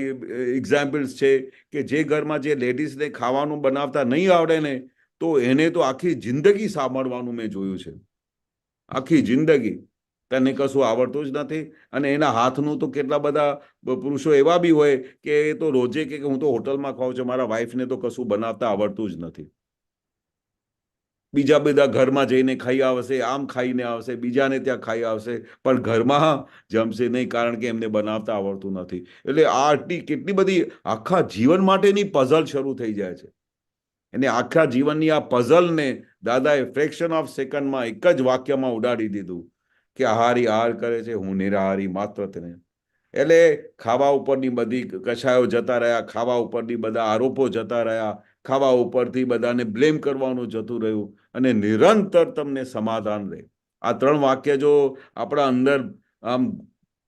એક્ઝામ્પલ્સ છે કે જે ઘરમાં જે લેડીઝને ખાવાનું બનાવતા નહીં આવડે ને, તો એને તો આખી જિંદગી સાંભળવાનું મેં જોયું છે. આખી જિંદગી તને કશું આવડતું જ નથી. અને એના હાથનું તો કેટલા બધા પુરુષો એવા બી હોય કે એ તો રોજે કે હું તો હોટલમાં ખાઉં છું, મારા વાઈફને તો કશું બનાવતા આવડતું જ નથી. બીજા બધા ઘરમાં જઈને ખાઈ આવશે, આમ ખાઈને આવશે, બીજાને ત્યાં ખાઈ આવશે, પણ ઘરમાં જમશે નહીં, કારણ કે એમને બનાવતા આવડતું નથી. એટલે આ કેટલી બધી આખા જીવન માટેની પઝલ શરૂ થઈ જાય છે. એને આખા જીવનની આ પઝલને દાદાએ ફ્રેક્શન ઓફ સેકન્ડમાં એક જ વાક્યમાં ઉડાડી દીધું કે આહારી આહાર કરે છે, હું નિરાહારી માત્ર તેને. એટલે ખાવા ઉપરની બધી કશાયો જતા રહ્યા, ખાવા ઉપરની બધા આરોપો જતા રહ્યા, ખાવા ઉપરથી બધાને બ્લેમ કરવાનું જતું રહ્યું, અને નિરંતર તમને સમાધાન રહે. આ 3 વાક્ય જો આપણા અંદર આમ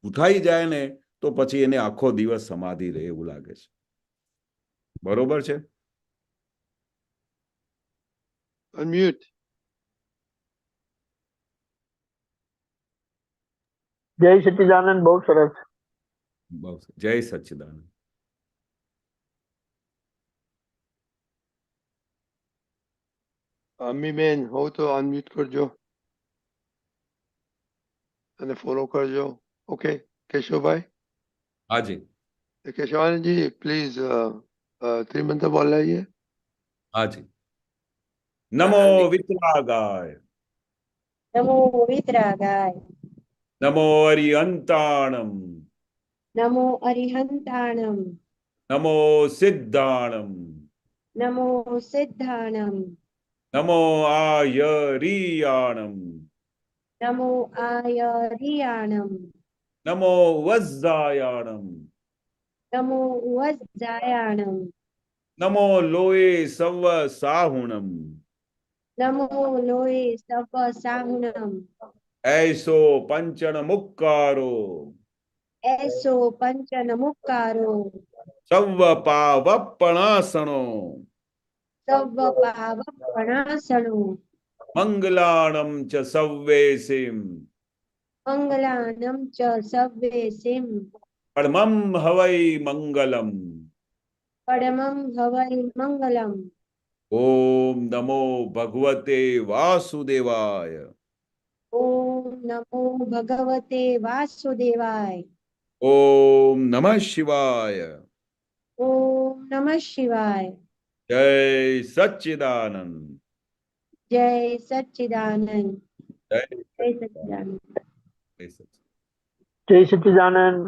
ઉઠાઈ જાય ને તો પછી એને આખો દિવસ સમાધિ રહે એવું લાગે છે. બરોબર છે? અનમ્યુટ. જય સચ્ચિદાનંદ, બહુ સરસ. બસ, જય સચ્ચિદાનંદ. અમ્મીબેન હો તો અનમ્યુટ કરજો અને ફોલો કરજો. ઓકે કેશવભાઈ. હાજી. કેશવાનંદ जी प्लीज त्रिमंत्र बोलाइए. હાજી. નમો વિતરાગાય, નમો વિતરાગાય, નમો અરિહંતાણમ, નમો અરિહંતાણમ, નમો સિદ્ધાણમ, નમો સિદ્ધાણમ, નમો આયરિયાણમ, નમો આયરિયાણમ, નમો વજ્જાયાણમ, નમો વજ્જાયાણમ, નમો લોએ સવ સાહુણમ, નમો લોએ સવ સાહુણમ, ऐसो पंचन मुक्कारो, એસો પંચન મુક્કારો, સવ પાવપણાસણો, સવ પાવપણાસણો, મંગલાણમ ચ સવ્વેસિમ, મંગલાનમ ચ સવ્વેસિમ, પરમમ હવૈ મંગલમ. પરમં હવૈ મંગલમ. ઓમ નમો ભગવતે વાસુદેવાય. ઓમ નમો ભગવતે વાસુદેવાય. ઓમ નમઃ શિવાય. ઓમ નમઃ શિવાય. જય સચ્ચિદાનંદ. જય સચ્ચિદાનંદ. જય જય સચ્ચિદાનંદ. જય સચ્ચિદાનંદ.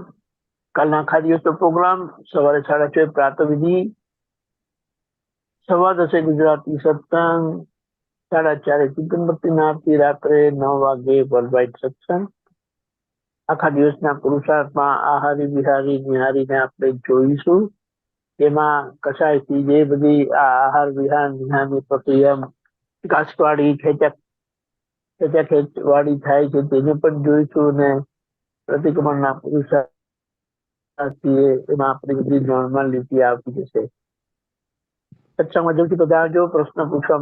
કાલના આખા દિવસનો પ્રોગ્રામ સવારે 6:30 પ્રાતઃવિધિ, 10:15 ગુજરાતી સત્સંગ, 4:30 ચિંતન ભક્તિની આરતી, રાત્રે 9 વાગે વર્લ્ડ સત્સંગ. આખા દિવસના પુરુષાર્થમાં આહારી વિહારી નિહારીને આપણે જોઈશું. એમાં કશાયથી જે બધી આ આહાર વિહાર નિહારની પ્રક્રિયા ઘાસવાળી ખેંચાખેંચવાળી થાય છે તેને પણ જોઈશું. ને પ્રતિક્રમણના પુરુષાર્થ એમાં આપણી બધી નોર્માલિટી આવતી જશે. સત્સંગમાં જલ્દી પધારજો. પ્રશ્ન પૂછવા